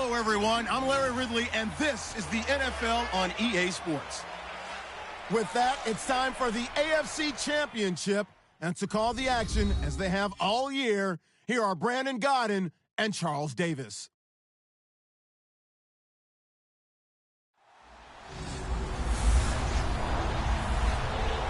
Hello, everyone. I'm Larry Ridley, and this is the NFL on EA Sports. With that, it's time for the AFC Championship, and to call the action, as they have all year, here are Brandon Godden and Charles Davis.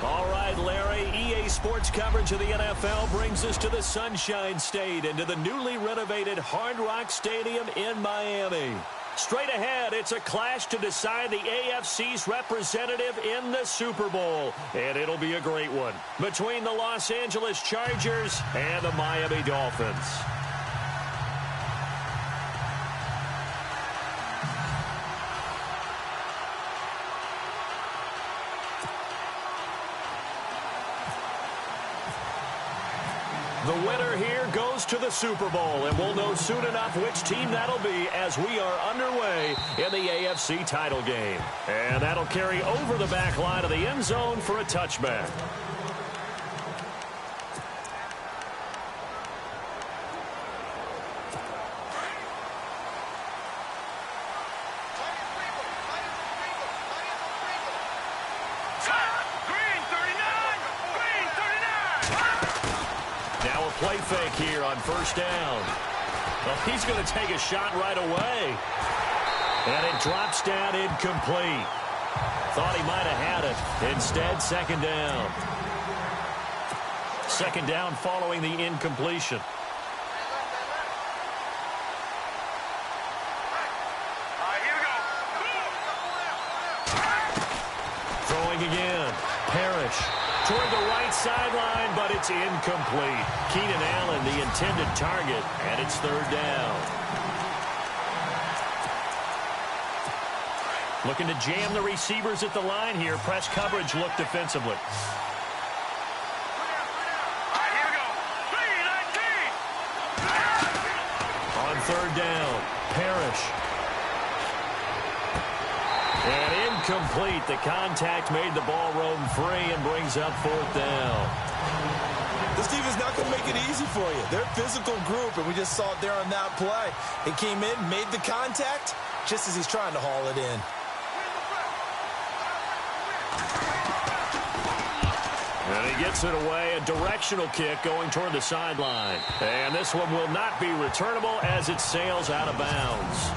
All right, Larry, EA Sports coverage of the NFL brings us to the Sunshine State and to the newly renovated Hard Rock Stadium in Miami. Straight ahead, it's a clash to decide the AFC's representative in the Super Bowl, and it'll be a great one, between the Los Angeles Chargers and the Miami Dolphins. The winner here goes to the Super Bowl, and we'll know soon enough which team that'll be as we are underway in the AFC title game. And that'll carry over the back line of the end zone for a touchback. Play fake here on first down. Well, he's going to take a shot right away. And it drops down incomplete. Thought he might have had it. Instead, second down. Second down following the incompletion. Throwing again. Parrish. Toward the right sideline, but it's incomplete. Keenan Allen, the intended target, and it's third down. Looking to jam the receivers at the line here. Press coverage look defensively. On third down, Parrish. And incomplete. The contact made the ball roam free and brings up fourth down. This team is not going to make it easy for you. They're a physical group, and we just saw it there on that play. He came in, made the contact, just as he's trying to haul it in. And he gets it away, a directional kick going toward the sideline. And this one will not be returnable as it sails out of bounds.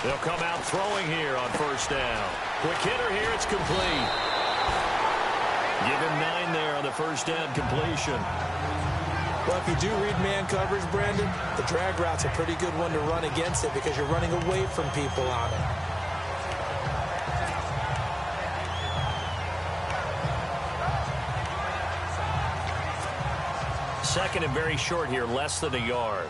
They'll come out throwing here on first down. Quick hitter here, it's complete. Give him 9 there on the first down completion. Well, if you do read man coverage, Brandon, the drag route's a pretty good one to run against it because you're running away from people on it. Second and very short here, less than a yard.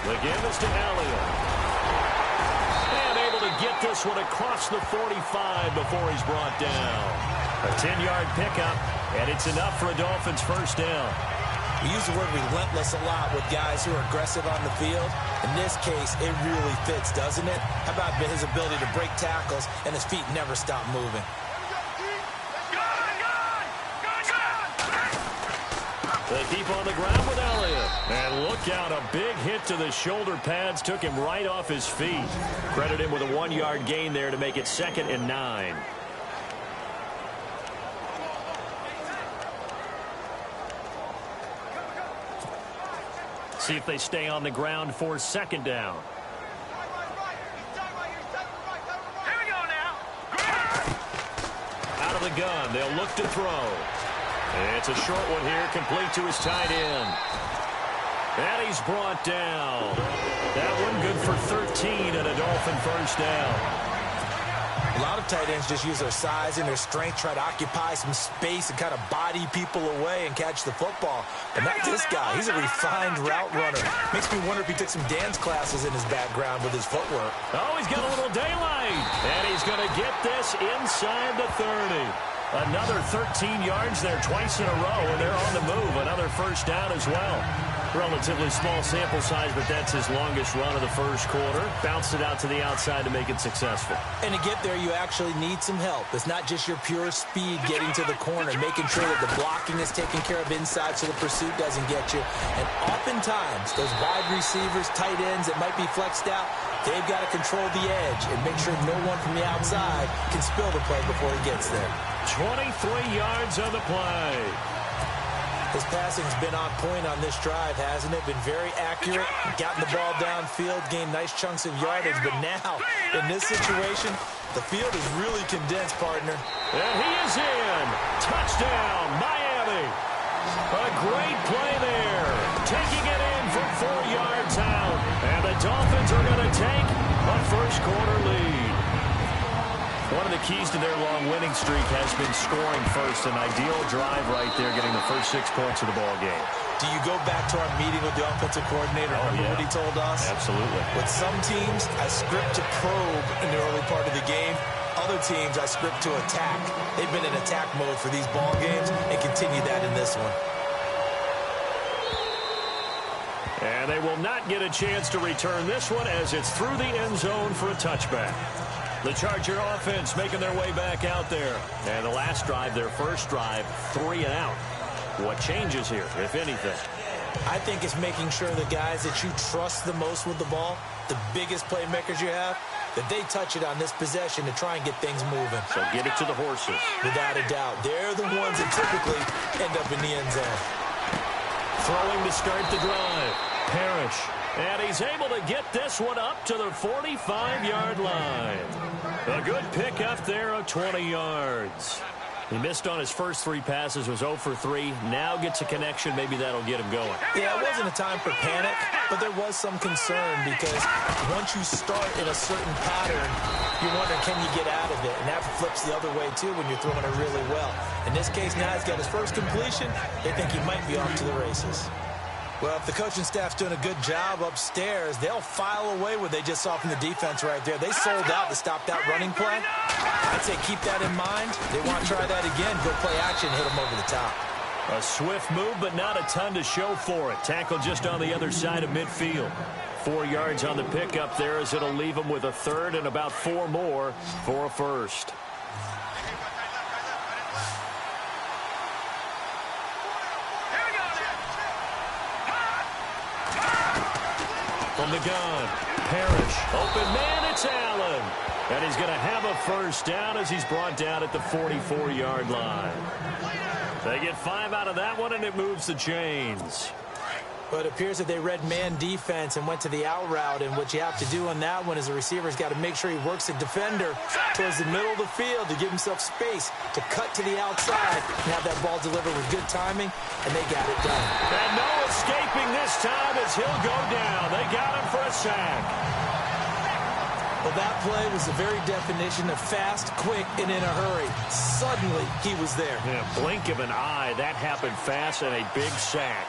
The give is to Elliott. And able to get this one across the 45 before he's brought down. A 10-yard pickup, and it's enough for a Dolphins first down. We use the word relentless a lot with guys who are aggressive on the field. In this case, it really fits, doesn't it? How about his ability to break tackles and his feet never stop moving? They keep on the ground with Elliott. And look out, a big hit to the shoulder pads took him right off his feet. Credit him with a 1-yard gain there to make it 2nd and 9. See if they stay on the ground for second down. Here we go now. Out of the gun, they'll look to throw. It's a short one here, complete to his tight end. And he's brought down. That one good for 13 and a Dolphin first down. A lot of tight ends just use their size and their strength, try to occupy some space and kind of body people away and catch the football. But not this guy. He's a refined route runner. Makes me wonder if he took some dance classes in his background with his footwork. Oh, he's got a little daylight. And he's going to get this inside the 30. Another 13 yards there twice in a row, and they're on the move. Another first down as well. Relatively small sample size, but that's his longest run of the first quarter. Bounced it out to the outside to make it successful. And to get there, you actually need some help. It's not just your pure speed getting to the corner, making sure that the blocking is taken care of inside so the pursuit doesn't get you. And oftentimes, those wide receivers, tight ends that might be flexed out, they've got to control the edge and make sure no one from the outside can spill the play before he gets there. 23 yards on the play. His passing's been on point on this drive, hasn't it? Been very accurate, gotten the ball downfield, gained nice chunks of yardage. But now, in this situation, the field is really condensed, partner. And he is in. Touchdown, Miami. A great play there. Taking it in from 4 yards out. And the Dolphins are going to take a first quarter lead. One of the keys to their long winning streak has been scoring first. An ideal drive right there, getting the first 6 points of the ball game. Do you go back to our meeting with the offensive coordinator? Remember what he told us? Absolutely. With some teams, I script to probe in the early part of the game. Other teams, I script to attack. They've been in attack mode for these ball games and continue that in this one. And they will not get a chance to return this one as it's through the end zone for a touchback. The Charger offense making their way back out there. And the last drive, their first drive, 3 and out. What changes here, if anything? I think it's making sure the guys that you trust the most with the ball, the biggest playmakers you have, that they touch it on this possession to try and get things moving. So get it to the horses. Without a doubt. They're the ones that typically end up in the end zone. Throwing to start the drive. Parrish. And he's able to get this one up to the 45-yard line. A good pick up there of 20 yards. He missed on his first 3 passes, was 0 for 3. Now gets a connection. Maybe that'll get him going. Yeah, it wasn't a time for panic, but there was some concern because once you start in a certain pattern, you wonder, can you get out of it? And that flips the other way, too, when you're throwing it really well. In this case, now he's got his first completion. They think he might be off to the races. Well, if the coaching staff's doing a good job upstairs, they'll file away what they just saw from the defense right there. They sold out to stop that running play. I'd say keep that in mind. They want to try that again. Go play action, hit them over the top. A swift move, but not a ton to show for it. Tackle just on the other side of midfield. 4 yards on the pickup there as it'll leave them with a third and about 4 more for a first. From the gun, Parrish. Open man, it's Allen. And he's going to have a first down as he's brought down at the 44-yard line. They get 5 out of that one, and it moves the chains. But it appears that they read man defense and went to the out route. And what you have to do on that one is the receiver's got to make sure he works the defender towards the middle of the field to give himself space to cut to the outside and have that ball delivered with good timing, and they got it done. And no escaping this time as he'll go down. They got him for a sack. Well, that play was the very definition of fast, quick, and in a hurry. Suddenly, he was there. Yeah, blink of an eye. That happened fast and a big sack.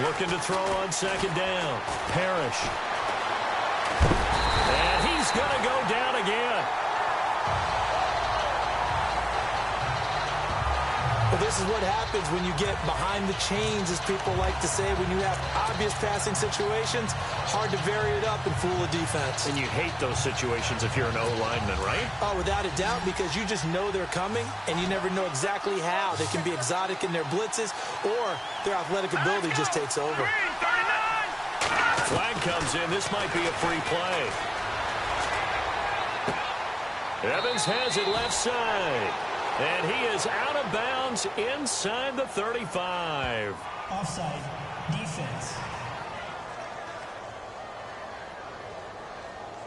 Looking to throw on second down. Parrish. And he's going to go down again. Well, this is what happens when you get behind the chains, as people like to say. When you have obvious passing situations, hard to vary it up and fool a defense. And you hate those situations if you're an O-lineman, right? Oh, without a doubt, because you just know they're coming, and you never know exactly how. They can be exotic in their blitzes, or their athletic ability just takes over. Flag comes in. This might be a free play. Evans has it left side. And he is out of bounds inside the 35. Offside, defense.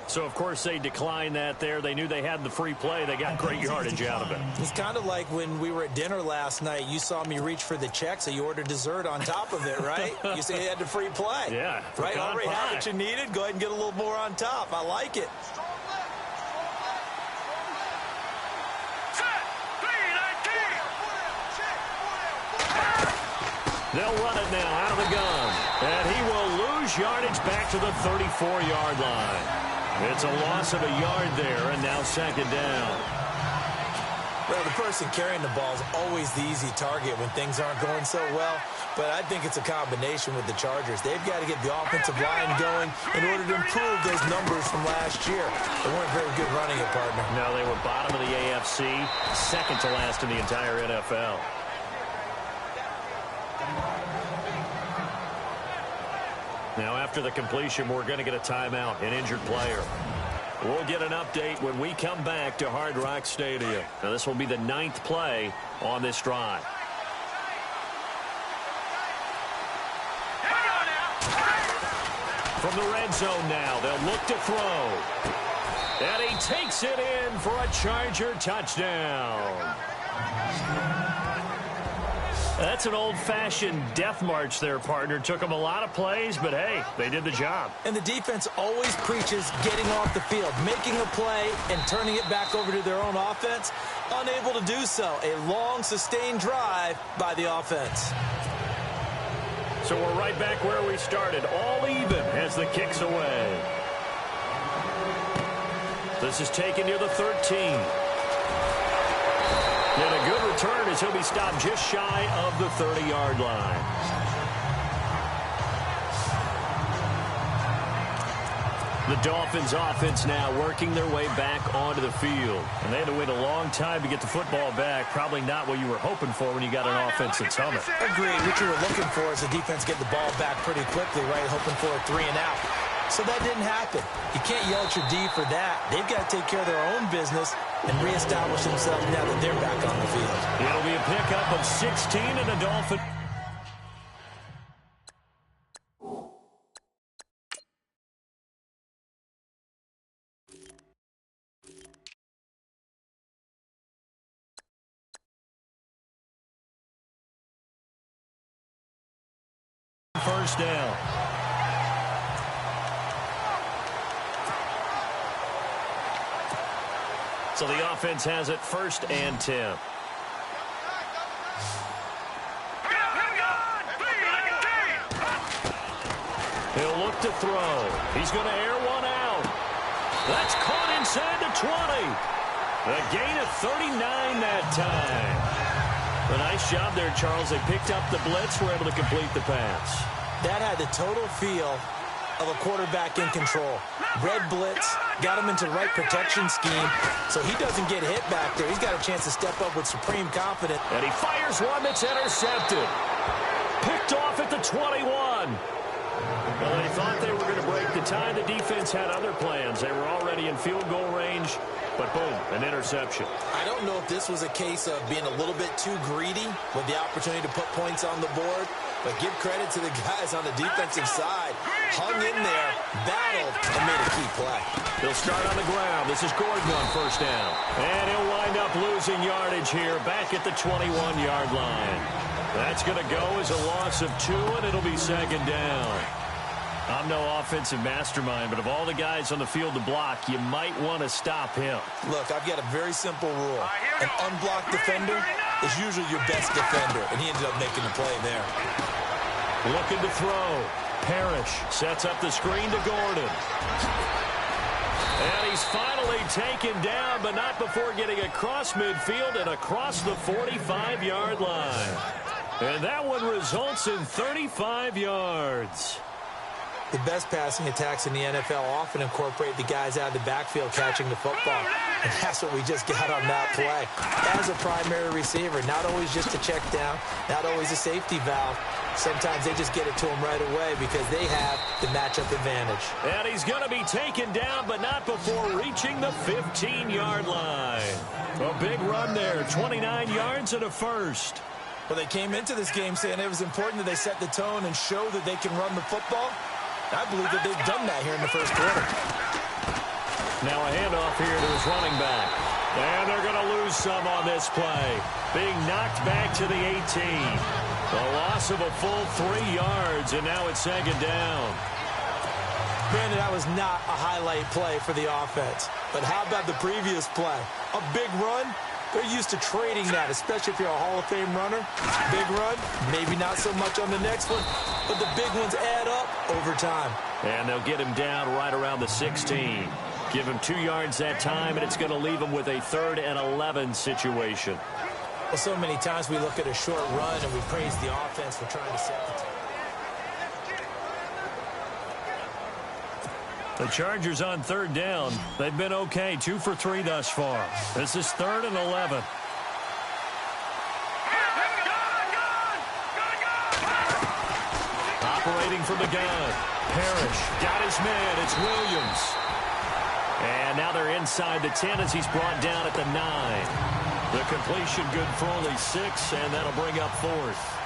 So, of course, they declined that there. They knew they had the free play. They got great yardage out of it. It's kind of like when we were at dinner last night. You saw me reach for the check, so you ordered dessert on top of it, right? You said you had the free play. Yeah. Right? Already had what you needed. Go ahead and get a little more on top. I like it. They'll run it now out of the gun. And he will lose gains yardage back to the 34-yard line. It's a loss of a yard there, and now second down. Well, the person carrying the ball is always the easy target when things aren't going so well. But I think it's a combination with the Chargers. They've got to get the offensive line going in order to improve those numbers from last year. They weren't very good running it, partner. No, they were bottom of the AFC, second to last in the entire NFL. Now, after the completion, we're going to get a timeout, an injured player. We'll get an update when we come back to Hard Rock Stadium. Now, this will be the 9th play on this drive. From the red zone now, they'll look to throw. And he takes it in for a Charger touchdown. That's an old-fashioned death march there, partner. Took them a lot of plays, but hey, they did the job. And the defense always preaches getting off the field, making a play, and turning it back over to their own offense. Unable to do so. A long, sustained drive by the offense. So we're right back where we started, all even as the kick's away. This is taken near the 13. And a good return as he'll be stopped just shy of the 30-yard line. The Dolphins offense now working their way back onto the field. And they had to wait a long time to get the football back. Probably not what you were hoping for when you got an offense that's humming. Agreed. What you were looking for is the defense get the ball back pretty quickly, right? Hoping for a 3 and out. So that didn't happen. You can't yell at your D for that. They've got to take care of their own business and reestablish themselves now that they're back on the field. It'll be a pickup of 16 and a Dolphin. First down. So the offense has it 1st and 10. He'll look to throw. He's going to air one out. That's caught inside the 20. A gain of 39 that time. A nice job there, Charles. They picked up the blitz, were able to complete the pass. That had the total feel of a quarterback in control. Red blitz, got him into the right protection scheme, so he doesn't get hit back there. He's got a chance to step up with supreme confidence. And he fires one that's intercepted. Picked off at the 21. Well, they thought they were going to break the tie. The defense had other plans. They were already in field goal range, but boom, an interception. I don't know if this was a case of being a little bit too greedy with the opportunity to put points on the board, but give credit to the guys on the defensive side. Hung in there, battled, and made a key play. They'll start on the ground. This is Gordon on first down. And he'll wind up losing yardage here back at the 21-yard line. That's going to go as a loss of 2, and it'll be second down. I'm no offensive mastermind, but of all the guys on the field to block, you might want to stop him. Look, I've got a very simple rule. An unblocked defender is usually your best defender, and he ended up making the play there. Looking to throw. Parrish sets up the screen to Gordon. And he's finally taken down, but not before getting across midfield and across the 45-yard line. And that one results in 35 yards. The best passing attacks in the NFL often incorporate the guys out of the backfield catching the football. And that's what we just got on that play. As a primary receiver, not always just a check down, not always a safety valve. Sometimes they just get it to him right away because they have the matchup advantage. And he's going to be taken down, but not before reaching the 15-yard line. A big run there, 29 yards and a first. Well, they came into this game saying it was important that they set the tone and show that they can run the football. I believe that they've done that here in the first quarter. Now a handoff here to his running back. And they're going to lose some on this play. Being knocked back to the 18. A loss of a full 3 yards, and now it's second down. Brandon, that was not a highlight play for the offense. But how about the previous play? A big run? They're used to trading that, especially if you're a Hall of Fame runner. Big run, maybe not so much on the next one, but the big ones add up overtime. And they'll get him down right around the 16. Give him 2 yards that time, and it's going to leave him with a 3rd and 11 situation. Well, so many times we look at a short run and we praise the offense for trying to set the tone. The Chargers on 3rd down. They've been okay, 2 for 3 thus far. This is 3rd and 11. Operating from the gun. Parrish got his man. It's Williams. And now they're inside the 10 as he's brought down at the 9. The completion good for only 6, and that'll bring up 4th.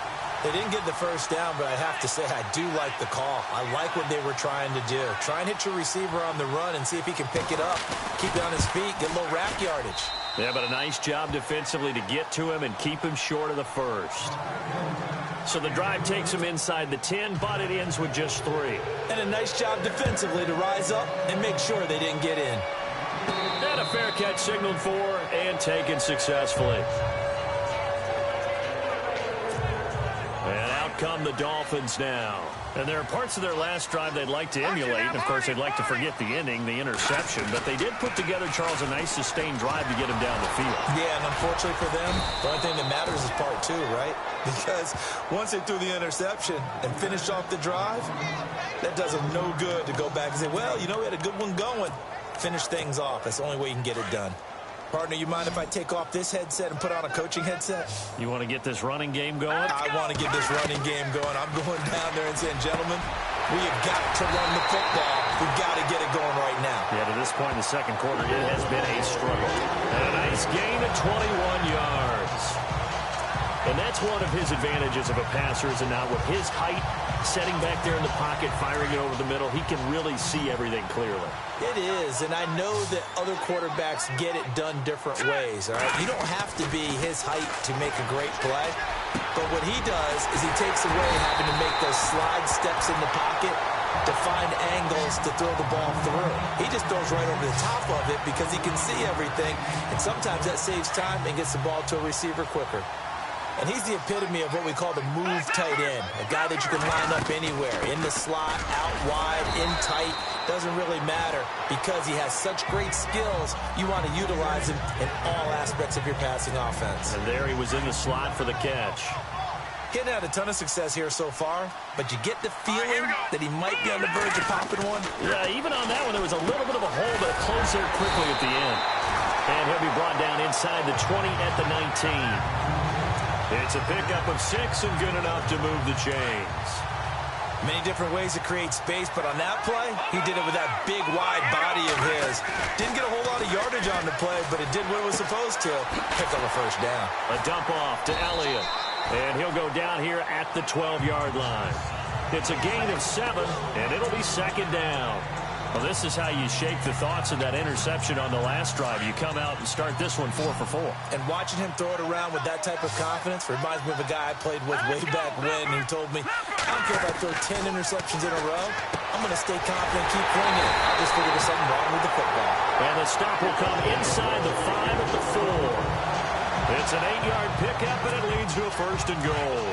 They didn't get the first down, but I have to say I do like the call. I like what they were trying to do. Try and hit your receiver on the run and see if he can pick it up. Keep it on his feet, get a little rack yardage. Yeah, but a nice job defensively to get to him and keep him short of the first. So the drive takes him inside the 10, but it ends with just 3. And a nice job defensively to rise up and make sure they didn't get in. And a fair catch signaled for and taken successfully. And out come the Dolphins now. And there are parts of their last drive they'd like to emulate. And, of course, they'd like to forget the ending, the interception. But they did put together, Charles, a nice sustained drive to get him down the field. Yeah, and unfortunately for them, the only thing that matters is part 2, right? Because once they threw the interception and finished off the drive, that does them no good to go back and say, well, you know, we had a good one going. Finish things off. That's the only way you can get it done. Partner, you mind if I take off this headset and put on a coaching headset? You want to get this running game going? I want to get this running game going. I'm going down there and saying, gentlemen, we have got to run the football. We've got to get it going right now. Yeah, to this point in the second quarter, it has been a struggle. And a nice gain of 21 yards. And that's one of his advantages of a passer, is not with his height, setting back there in the pocket, firing it over the middle. He can really see everything clearly. It is, and I know that other quarterbacks get it done different ways, all right? You don't have to be his height to make a great play, but what he does is he takes away having to make those slide steps in the pocket to find angles to throw the ball through. He just throws right over the top of it because he can see everything, and sometimes that saves time and gets the ball to a receiver quicker. And he's the epitome of what we call the move tight end, a guy that you can line up anywhere, in the slot, out wide, in tight, doesn't really matter because he has such great skills. You want to utilize him in all aspects of your passing offense. And there he was in the slot for the catch. Getting had a ton of success here so far, but you get the feeling that he might be on the verge of popping one. Yeah, even on that one, there was a little bit of a hole, but it closed there quickly at the end. And he'll be brought down inside the 20 at the 19. It's a pickup of 6 and good enough to move the chains. Many different ways to create space, but on that play, he did it with that big, wide body of his. Didn't get a whole lot of yardage on the play, but it did what it was supposed to. Picked up a first down. A dump off to Elliott. And he'll go down here at the 12-yard line. It's a gain of 7, and it'll be 2nd down. Well, this is how you shake the thoughts of that interception on the last drive. You come out and start this one 4 for 4. And watching him throw it around with that type of confidence reminds me of a guy I played with way back when who told me, I don't care if I throw 10 interceptions in a row, I'm going to stay confident, keep bringing it. I just figured there's something wrong with the football. And the stop will come inside the 5 at the 4. It's an 8-yard pickup, and it leads to a 1st and goal.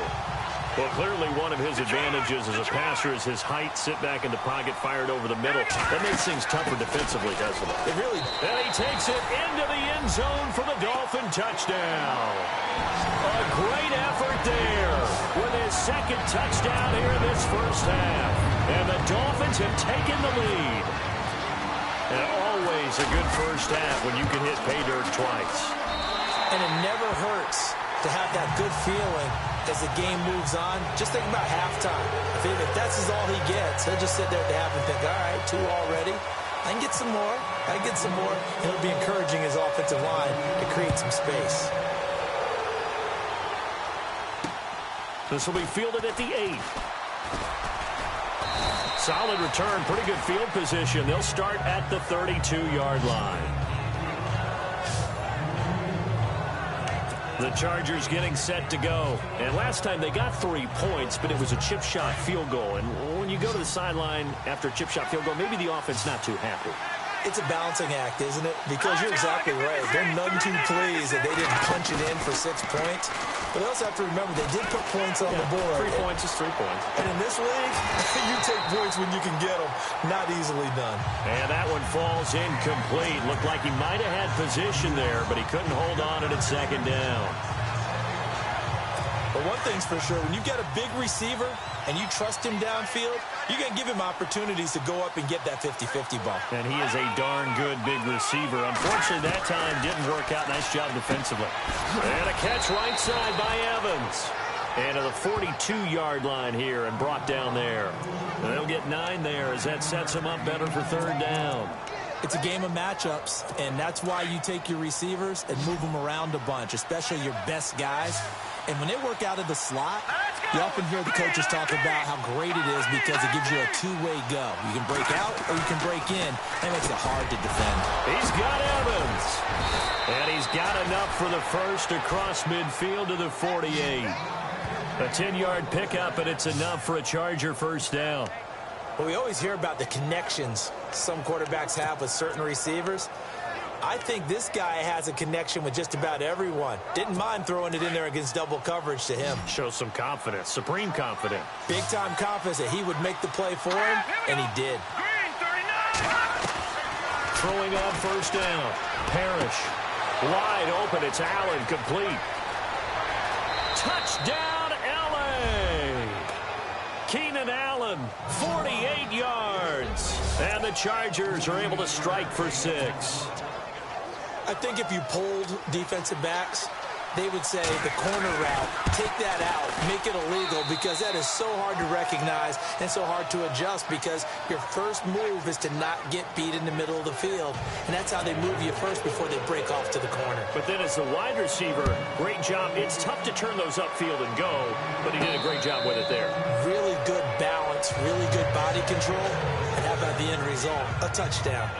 Well, clearly one of his advantages as a passer is his height, sit back in the pocket, fired over the middle. That makes things tougher defensively, doesn't it? It really... And he takes it into the end zone for the Dolphin touchdown. A great effort there with his 2nd touchdown here in this first half. And the Dolphins have taken the lead. And always a good first half when you can hit pay dirt twice. And it never hurts to have that good feeling as the game moves on. Just think about halftime. If that's all he gets, he'll just sit there at the half and think, all right, 2 already. I can get some more. I can get some more. And he'll be encouraging his offensive line to create some space. This will be fielded at the 8. Solid return, pretty good field position. They'll start at the 32-yard line. The Chargers getting set to go. And last time they got 3 points, but it was a chip shot field goal. And when you go to the sideline after a chip shot field goal, maybe the offense not too happy. It's a balancing act, isn't it? Because you're exactly right. They're none too pleased that they didn't punch it in for 6 points. But they also have to remember they did put points on the board. 3 points is 3 points. And in this league, you take points when you can get them. Not easily done. And that one falls incomplete. Looked like he might have had position there, but he couldn't hold on it at second down. But one thing's for sure, when you've got a big receiver and you trust him downfield, you're going to give him opportunities to go up and get that 50-50 ball. And he is a darn good big receiver. Unfortunately, that time didn't work out. Nice job defensively. And a catch right side by Evans. And to the 42-yard line here and brought down there. And they'll get 9 there as that sets him up better for third down. It's a game of matchups, and that's why you take your receivers and move them around a bunch, especially your best guys. And when they work out of the slot, you often hear the coaches talk about how great it is because it gives you a two-way go. You can break out or you can break in. That makes it hard to defend. He's got Evans. And he's got enough for the first across midfield to the 48. A 10-yard pickup, and it's enough for a Charger first down. Well, we always hear about the connections some quarterbacks have with certain receivers. I think this guy has a connection with just about everyone. Didn't mind throwing it in there against double coverage to him. Shows some confidence, supreme confidence. Big-time confidence that he would make the play for him, and he did. Throwing on first down. Parrish. Wide open. It's Allen, complete. Touchdown, L.A. Keenan Allen, 48 yards. And the Chargers are able to strike for 6. I think if you polled defensive backs, they would say the corner route, take that out, make it illegal, because that is so hard to recognize and so hard to adjust because your first move is to not get beat in the middle of the field. And that's how they move you first before they break off to the corner. But then as the wide receiver, great job. It's tough to turn those upfield and go, but he did a great job with it there. Really good balance, really good body control. And how about the end result? A touchdown.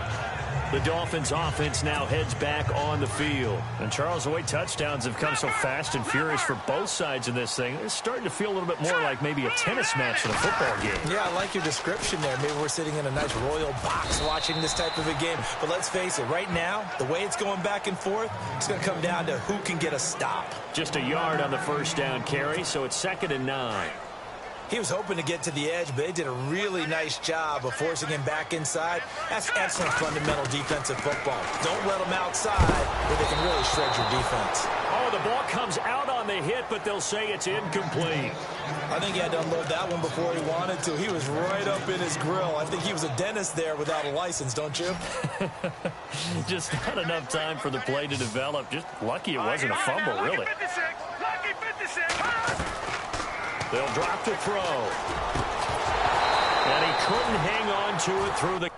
The Dolphins offense now heads back on the field. And Charles, the way touchdowns have come so fast and furious for both sides in this thing, it's starting to feel a little bit more like maybe a tennis match than a football game. Yeah, I like your description there. Maybe we're sitting in a nice royal box watching this type of a game. But let's face it, right now, the way it's going back and forth, it's going to come down to who can get a stop. Just a yard on the first down carry, so it's 2nd and 9. He was hoping to get to the edge, but they did a really nice job of forcing him back inside. That's excellent fundamental defensive football. Don't let them outside where they can really shred your defense. Oh, the ball comes out on the hit, but they'll say it's incomplete. I think he had to unload that one before he wanted to. He was right up in his grill. I think he was a dentist there without a license, don't you? Just not enough time for the play to develop. Just lucky it wasn't a fumble, really. Lucky 56. They'll drop to throw. And he couldn't hang on to it through the...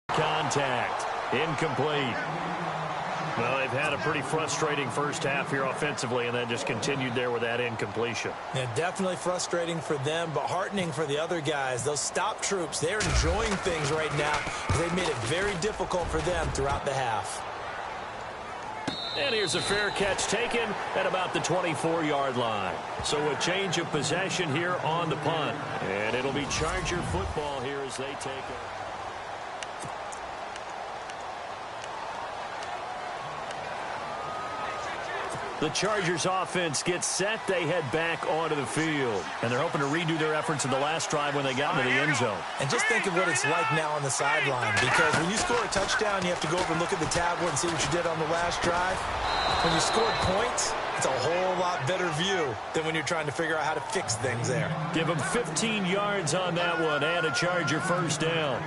Contact. Incomplete. Well, they've had a pretty frustrating first half here offensively, and then just continued there with that incompletion. Yeah, definitely frustrating for them, but heartening for the other guys. Those stop troops, they're enjoying things right now. They've made it very difficult for them throughout the half. And here's a fair catch taken at about the 24-yard line. So a change of possession here on the punt. And it'll be Charger football here as they take it. The Chargers offense gets set. They head back onto the field. And they're hoping to redo their efforts in the last drive when they got into the end zone. And just think of what it's like now on the sideline. Because when you score a touchdown, you have to go over and look at the tablet and see what you did on the last drive. When you scored points, it's a whole lot better view than when you're trying to figure out how to fix things there. Give them 15 yards on that one and a Charger first down.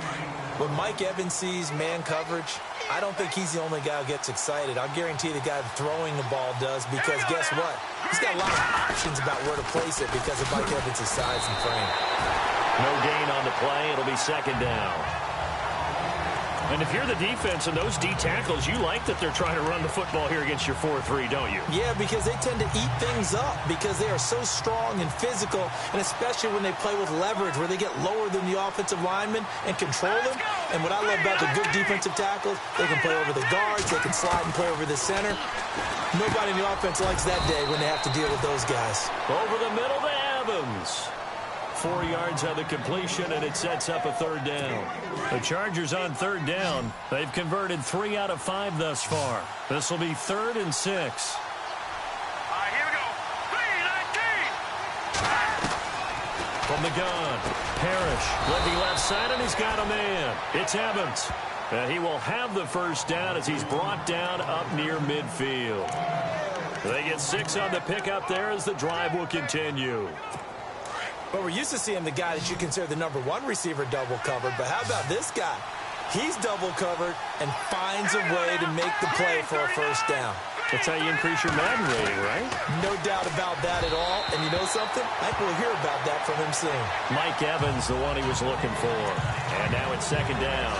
When Mike Evans sees man coverage, I don't think he's the only guy who gets excited. I'll guarantee the guy throwing the ball does, because guess what? He's got a lot of options about where to place it because of Mike Evans' size and frame. No gain on the play. It'll be second down. And if you're the defense and those D tackles, you like that they're trying to run the football here against your 4-3, don't you? Yeah, because they tend to eat things up because they are so strong and physical, and especially when they play with leverage where they get lower than the offensive linemen and control them. And what I love about the good defensive tackles, they can play over the guards, they can slide and play over the center. Nobody in the offense likes that day when they have to deal with those guys. Over the middle to Evans. 4 yards on the completion, and it sets up a third down. The Chargers on third down. They've converted 3 out of 5 thus far. This will be 3rd and 6. All right, here we go. 3-19. From the gun, Parrish looking left side, and he's got a man. It's Evans. He will have the first down as he's brought down up near midfield. They get 6 on the pickup there as the drive will continue. But we're used to seeing the guy that you consider the #1 receiver double covered. But how about this guy? He's double covered and finds a way to make the play for a first down. That's how you increase your Madden rating, right? No doubt about that at all. And you know something? I think we'll hear about that from him soon. Mike Evans, the one he was looking for. And now it's second down.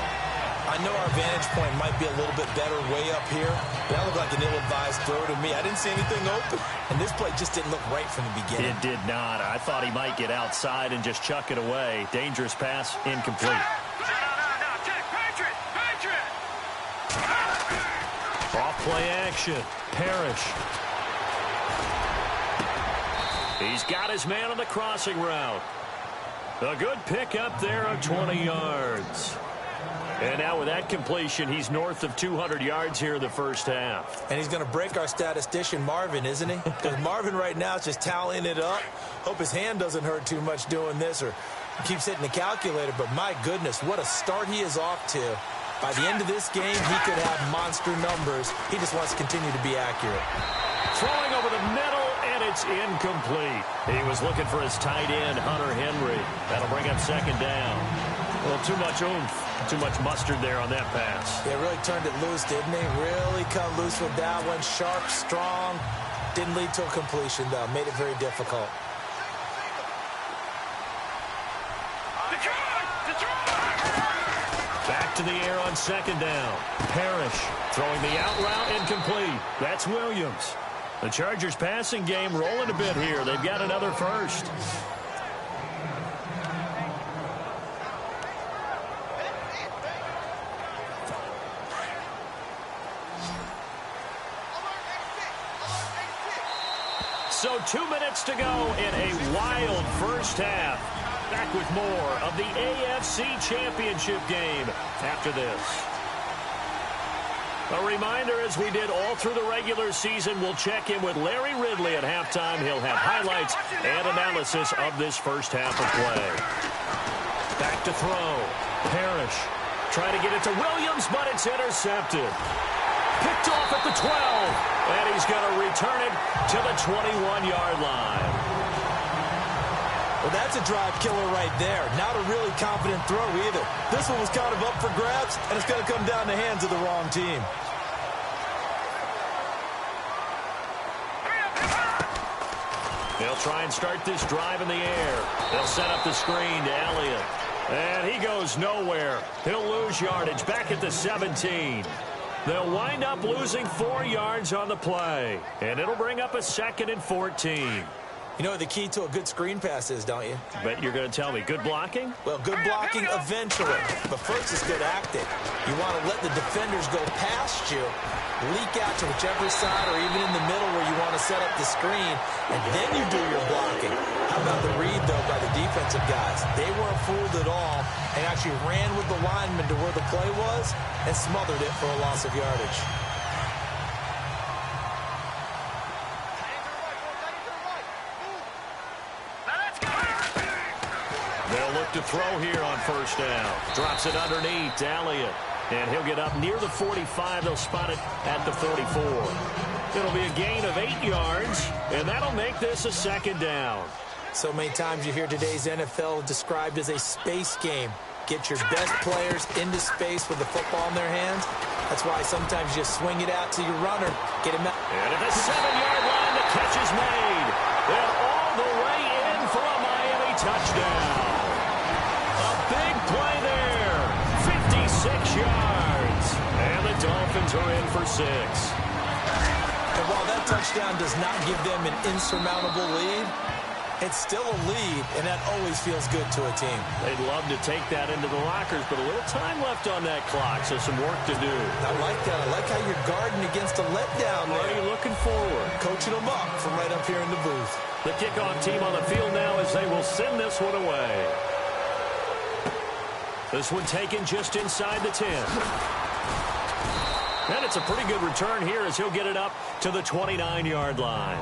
I know our vantage point might be a little bit better way up here, but that looked like an ill-advised throw to me. I didn't see anything open, and this play just didn't look right from the beginning. It did not. I thought he might get outside and just chuck it away. Dangerous pass, incomplete. No, check. Patriot. Off play action. Parrish. He's got his man on the crossing route. A good pickup there of 20 yards. And now with that completion, he's north of 200 yards here in the first half. And he's going to break our statistician, Marvin, isn't he? Because Marvin right now is just tallying it up. Hope his hand doesn't hurt too much doing this or keeps hitting the calculator. But my goodness, what a start he is off to. By the end of this game, he could have monster numbers. He just wants to continue to be accurate. Throwing over the middle, and it's incomplete. He was looking for his tight end, Hunter Henry. That'll bring up second down. Well, too much oomph. Too much mustard there on that pass. Yeah, really turned it loose, didn't he? Really cut loose with that one. Sharp, strong. Didn't lead to a completion, though. Made it very difficult. Back to the air on second down. Parrish throwing the out route incomplete. That's Williams. The Chargers passing game rolling a bit here. They've got another first. So 2 minutes to go in a wild first half. Back with more of the AFC Championship game after this. A reminder, as we did all through the regular season, we'll check in with Larry Ridley at halftime. He'll have highlights and analysis of this first half of play. Back to throw. Parrish trying to get it to Williams, but it's intercepted. Picked off at the 12, and he's going to return it to the 21-yard line. Well, that's a drive killer right there. Not a really confident throw either. This one was kind of up for grabs, and it's going to come down the hands of the wrong team. They'll try and start this drive in the air. They'll set up the screen to Elliott. And he goes nowhere. He'll lose yardage back at the 17. They'll wind up losing 4 yards on the play. And it'll bring up a 2nd and 14. You know what the key to a good screen pass is, don't you? Bet you're going to tell me good blocking? Well, good blocking eventually, but first is good acting. You want to let the defenders go past you, leak out to whichever side or even in the middle where you want to set up the screen, and then you do your blocking. How about the read, though, by the defensive guys? They weren't fooled at all and actually ran with the lineman to where the play was and smothered it for a loss of yardage. They'll look to throw here on first down. Drops it underneath to Elliott. And he'll get up near the 45. They'll spot it at the 44. It'll be a gain of 8 yards, and that'll make this a second down. So many times you hear today's NFL described as a space game. Get your best players into space with the football in their hands. That's why sometimes you swing it out to your runner. Get him out. And at the 7-yard line, the catch is made. And all the way in for a Miami touchdown. A big play there. 56 yards. And the Dolphins are in for 6. And while that touchdown does not give them an insurmountable lead, it's still a lead, and that always feels good to a team. They'd love to take that into the lockers, but a little time left on that clock, so some work to do. I like that. I like how you're guarding against a letdown there. Are you looking forward? Coaching them up from right up here in the booth. The kickoff team on the field now as they will send this one away. This one taken just inside the 10. And it's a pretty good return here as he'll get it up to the 29-yard line.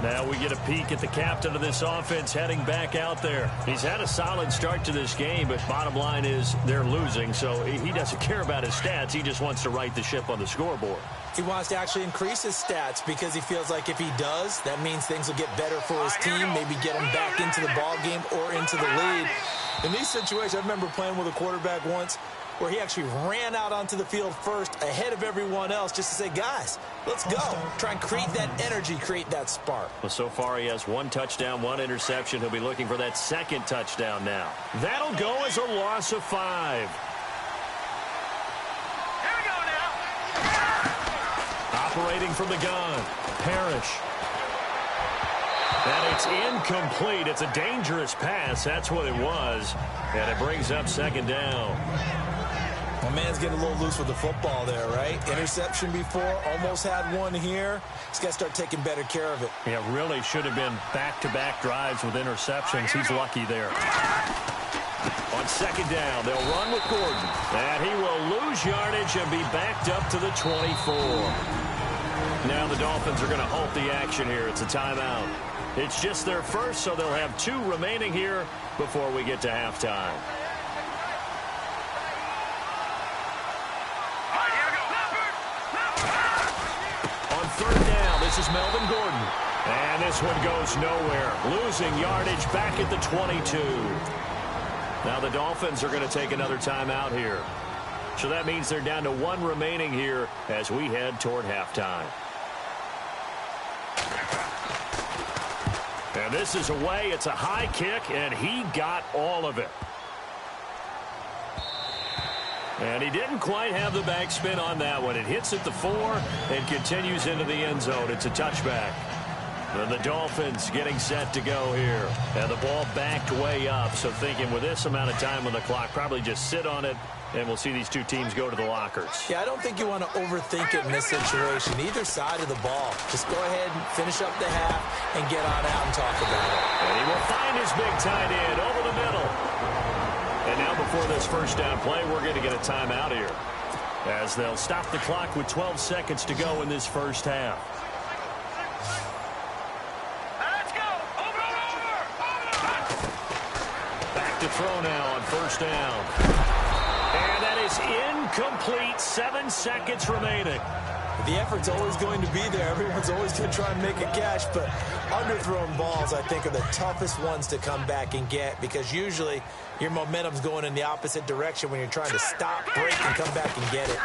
Now we get a peek at the captain of this offense heading back out there. He's had a solid start to this game, but bottom line is they're losing, so he doesn't care about his stats. He just wants to right the ship on the scoreboard. He wants to actually increase his stats because he feels like if he does, that means things will get better for his team, maybe get him back into the ball game or into the lead. In these situations, I remember playing with a quarterback once where he actually ran out onto the field first ahead of everyone else just to say, guys, let's go. Try and create that energy, create that spark. Well, so far he has 1 touchdown, 1 interception. He'll be looking for that 2nd touchdown now. That'll go as a loss of 5. Here we go now. Operating from the gun, Parrish. And it's incomplete. It's a dangerous pass. That's what it was. And it brings up 2nd down. My man's getting a little loose with the football there, right? Interception before, almost had one here. He's got to start taking better care of it. Yeah, really should have been back-to-back drives with interceptions. He's lucky there. On 2nd down, they'll run with Gordon. And he will lose yardage and be backed up to the 24. Now the Dolphins are going to halt the action here. It's a timeout. It's just their first, so they'll have 2 remaining here before we get to halftime. On 3rd down, this is Melvin Gordon. And this one goes nowhere. Losing yardage back at the 22. Now the Dolphins are going to take another timeout here. So that means they're down to 1 remaining here as we head toward halftime. And this is away. It's a high kick, and he got all of it. And he didn't quite have the backspin on that one. It hits at the 4 and continues into the end zone. It's a touchback. And the Dolphins getting set to go here. And the ball backed way up. So thinking with this amount of time on the clock, probably just sit on it, and we'll see these 2 teams go to the lockers. Yeah, I don't think you want to overthink it in this situation. Either side of the ball. Just go ahead and finish up the half and get on out and talk about it. And he will find his big tight end over the middle. And now before this first down play, we're going to get a timeout here, as they'll stop the clock with 12 seconds to go in this first half. Let's go. Over. Back to throw now on first down. And that is incomplete. 7 seconds remaining. The effort's always going to be there. Everyone's always going to try and make a catch, but underthrown balls, I think, are the toughest ones to come back and get because usually your momentum's going in the opposite direction when you're trying to stop, break, and come back and get it.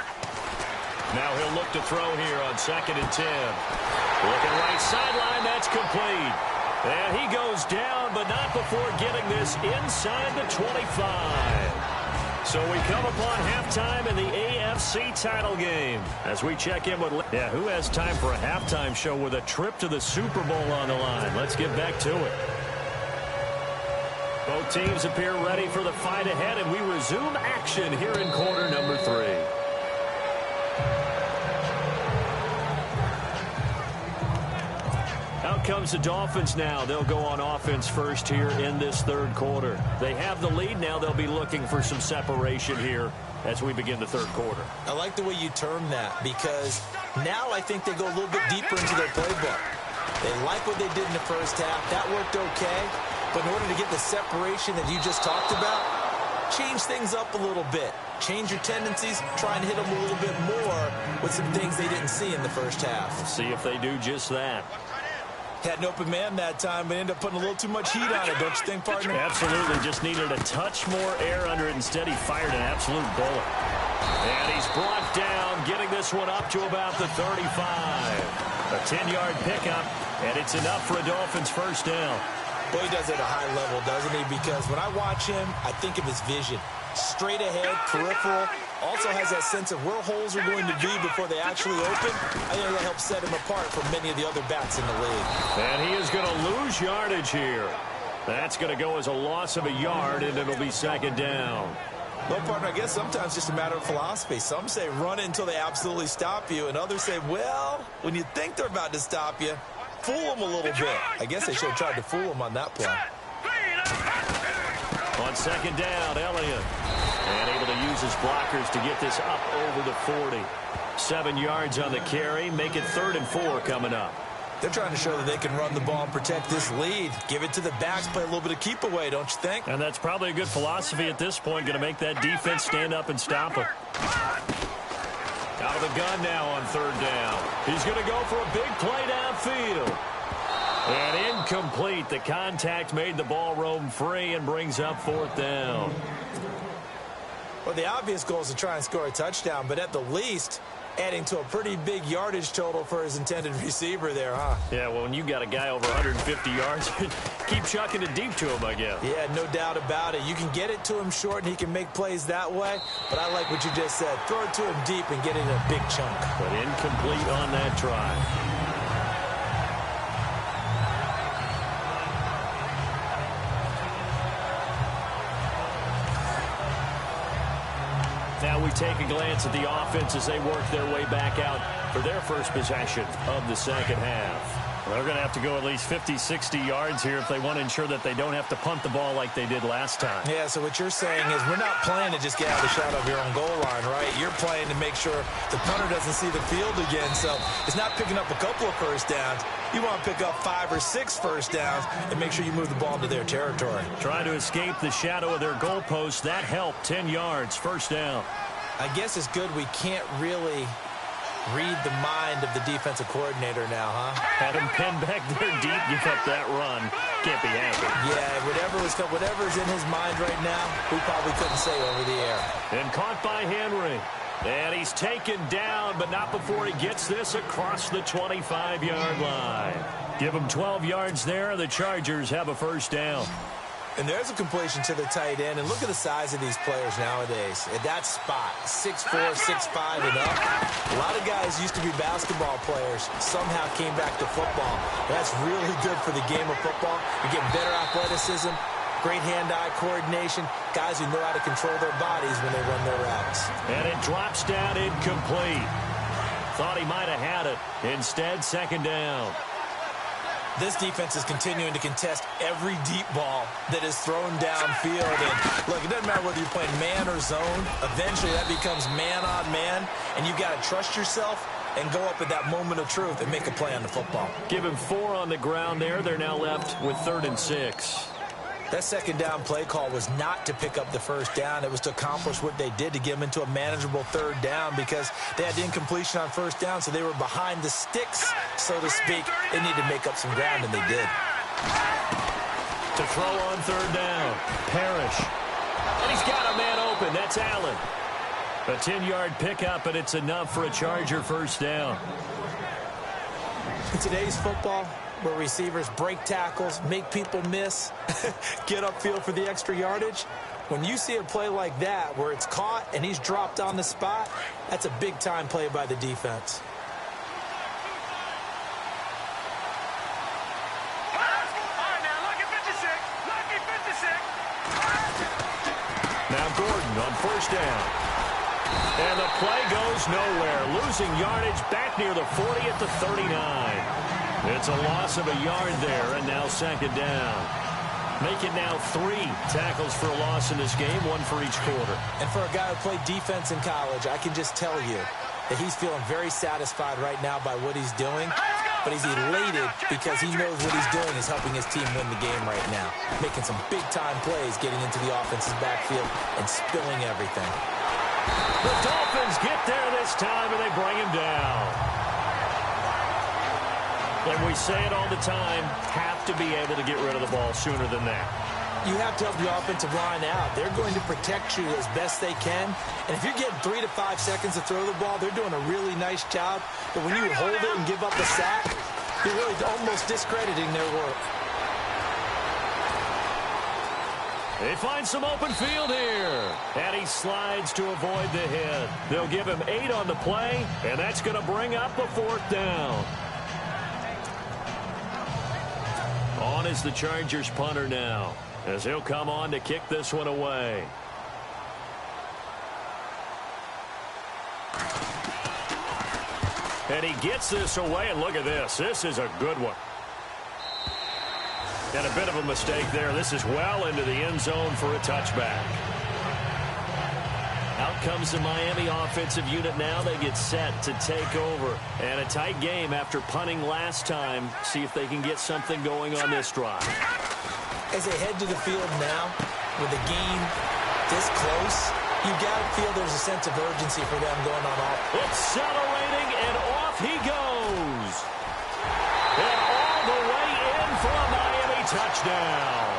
Now he'll look to throw here on 2nd and 10. Looking right sideline, that's complete. And he goes down, but not before getting this inside the 25. So we come upon halftime in the AFC title game. As we check in with... Yeah, who has time for a halftime show with a trip to the Super Bowl on the line? Let's get back to it. Both teams appear ready for the fight ahead, and we resume action here in quarter number 3. Out comes the Dolphins now. They'll go on offense first here in this third quarter. They have the lead now. They'll be looking for some separation here as we begin the third quarter. I like the way you term that, because now I think they go a little bit deeper into their playbook. They like what they did in the first half. That worked okay. But in order to get the separation that you just talked about, change things up a little bit. Change your tendencies, try and hit them a little bit more with some things they didn't see in the first half. We'll see if they do just that. Had an open man that time, but ended up putting a little too much heat on it, don't you think, partner? Absolutely. Just needed a touch more air under it. Instead, he fired an absolute bullet. And he's brought down, getting this one up to about the 35. A 10-yard pickup, and it's enough for a Dolphins first down. Boy, he does it at a high level, doesn't he? Because when I watch him, I think of his vision. Straight ahead, peripheral. Also has that sense of where holes are going to be before they actually open. I think that'll help set him apart from many of the other backs in the league. And he is going to lose yardage here. That's going to go as a loss of a yard, and it'll be second down. Well, partner, I guess sometimes it's just a matter of philosophy. Some say run it until they absolutely stop you, and others say, well, when you think they're about to stop you, fool them a little bit. I guess they should have tried to fool him on that play. On second down, Elliott. And able to use his blockers to get this up over the 40. 7 yards on the carry. Make it 3rd and 4 coming up. They're trying to show that they can run the ball and protect this lead. Give it to the backs, play a little bit of keep away, don't you think? And that's probably a good philosophy at this point. Going to make that defense stand up and stop them. Out of the gun now on 3rd down. He's going to go for a big play downfield. And incomplete. The contact made the ball roam free and brings up 4th down. Well, the obvious goal is to try and score a touchdown, but at the least, adding to a pretty big yardage total for his intended receiver there, huh? Yeah, well, when you got a guy over 150 yards, keep chucking it deep to him, I guess. Yeah, no doubt about it. You can get it to him short, and he can make plays that way, but I like what you just said. Throw it to him deep and get it in a big chunk. But incomplete on that try. Now we take a glance at the offense as they work their way back out for their first possession of the second half. Well, they're going to have to go at least 50, 60 yards here if they want to ensure that they don't have to punt the ball like they did last time. Yeah, so what you're saying is we're not playing to just get out of the shadow of your own goal line, right? You're playing to make sure the punter doesn't see the field again. So it's not picking up a couple of first downs. You want to pick up 5 or 6 first downs and make sure you move the ball into their territory. Trying to escape the shadow of their goalpost. That helped. 10 yards, first down. I guess it's good we can't really read the mind of the defensive coordinator now, huh? Had him pinned back there deep, give up that run. Can't be happy. Yeah, whatever's in his mind right now, we probably couldn't say over the air. And caught by Henry. And he's taken down, but not before he gets this across the 25-yard line. Give him 12 yards there. The Chargers have a first down. And there's a completion to the tight end. And look at the size of these players nowadays. At that spot, 6'4", 6'5", and up. A lot of guys used to be basketball players. Somehow came back to football. That's really good for the game of football. You're getting better athleticism, great hand-eye coordination, guys who know how to control their bodies when they run their routes. And it drops down incomplete. Thought he might have had it. Instead, second down. This defense is continuing to contest every deep ball that is thrown downfield. And look, it doesn't matter whether you're playing man or zone. Eventually, that becomes man on man, and you've got to trust yourself and go up at that moment of truth and make a play on the football. Give him 4 on the ground there. They're now left with 3rd and 6. That second down play call was not to pick up the first down. It was to accomplish what they did, to get them into a manageable 3rd down, because they had the incompletion on first down, so they were behind the sticks, so to speak. They needed to make up some ground, and they did. To throw on 3rd down, Parrish. And he's got a man open. That's Allen. A 10-yard pickup, and it's enough for a Charger first down. In today's football, where receivers break tackles, make people miss, get upfield for the extra yardage, When you see a play like that where it's caught and he's dropped on the spot, that's a big-time play by the defense. Now Gordon on first down. And the play goes nowhere. Losing yardage back near the 40 at the 39. It's a loss of a yard there, and now second down. Make it now 3 tackles for a loss in this game, 1 for each quarter. And for a guy who played defense in college, I can just tell you that he's feeling very satisfied right now by what he's doing. But he's elated because he knows what he's doing is helping his team win the game right now. Making some big-time plays, getting into the offense's backfield and spilling everything. The Dolphins get there this time, and they bring him down. And we say it all the time, have to be able to get rid of the ball sooner than that. You have to help your offensive line out. They're going to protect you as best they can. And if you're getting 3 to 5 seconds to throw the ball, they're doing a really nice job. But when you hold it and give up a sack, you're really almost discrediting their work. They find some open field here. And he slides to avoid the hit. They'll give him 8 on the play, and that's going to bring up a 4th down. On is the Chargers punter now, as he'll come on to kick this one away. And he gets this away, and look at this. This is a good one. And a bit of a mistake there. This is well into the end zone for a touchback. Out comes the Miami offensive unit now. They get set to take over. And a tight game after punting last time. See if they can get something going on this drive. As they head to the field now, with the game this close, you got to feel there's a sense of urgency for them going on off. Accelerating, and off he goes. And all the way in for a Miami touchdown.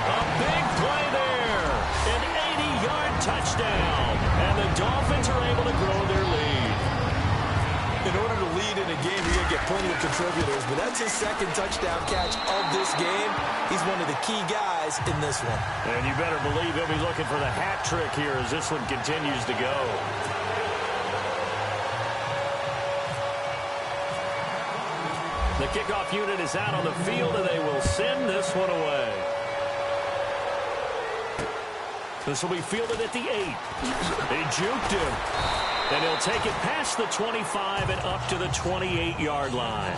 A big play there. An 80-yard touchdown. And the Dolphins are able to grow their lead. In order to lead in a game, you're going to get plenty of contributors, but that's his second touchdown catch of this game. He's one of the key guys in this one. And you better believe he'll be looking for the hat trick here as this one continues to go. The kickoff unit is out on the field, and they will send this one away. This will be fielded at the 8. They juked him. And he'll take it past the 25 and up to the 28-yard line.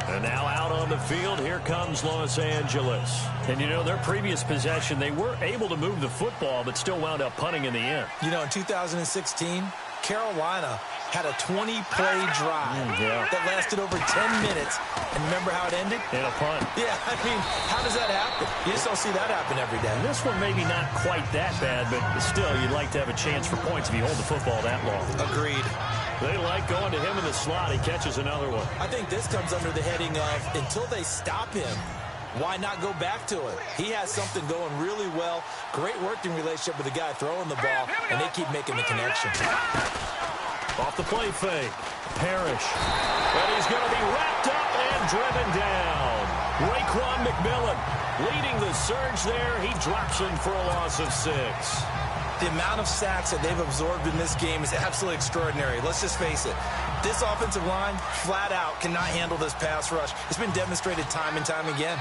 And now out on the field, here comes Los Angeles. And, you know, their previous possession, they were able to move the football, but still wound up punting in the end. You know, in 2016, Carolina had a 20-play drive that lasted over 10 minutes. And remember how it ended? In a punt. Yeah, I mean, how does that happen? You just don't see that happen every day. And this one maybe not quite that bad, but still, you'd like to have a chance for points if you hold the football that long. Agreed. They like going to him in the slot. He catches another one. I think this comes under the heading of, until they stop him, why not go back to it? He has something going really well. Great working relationship with the guy throwing the ball, and they keep making the connection. Off the play fake. Parrish. And he's going to be wrapped up and driven down. Raekwon McMillan leading the surge there. He drops him for a loss of 6. The amount of sacks that they've absorbed in this game is absolutely extraordinary. Let's just face it. This offensive line, flat out, cannot handle this pass rush. It's been demonstrated time and time again.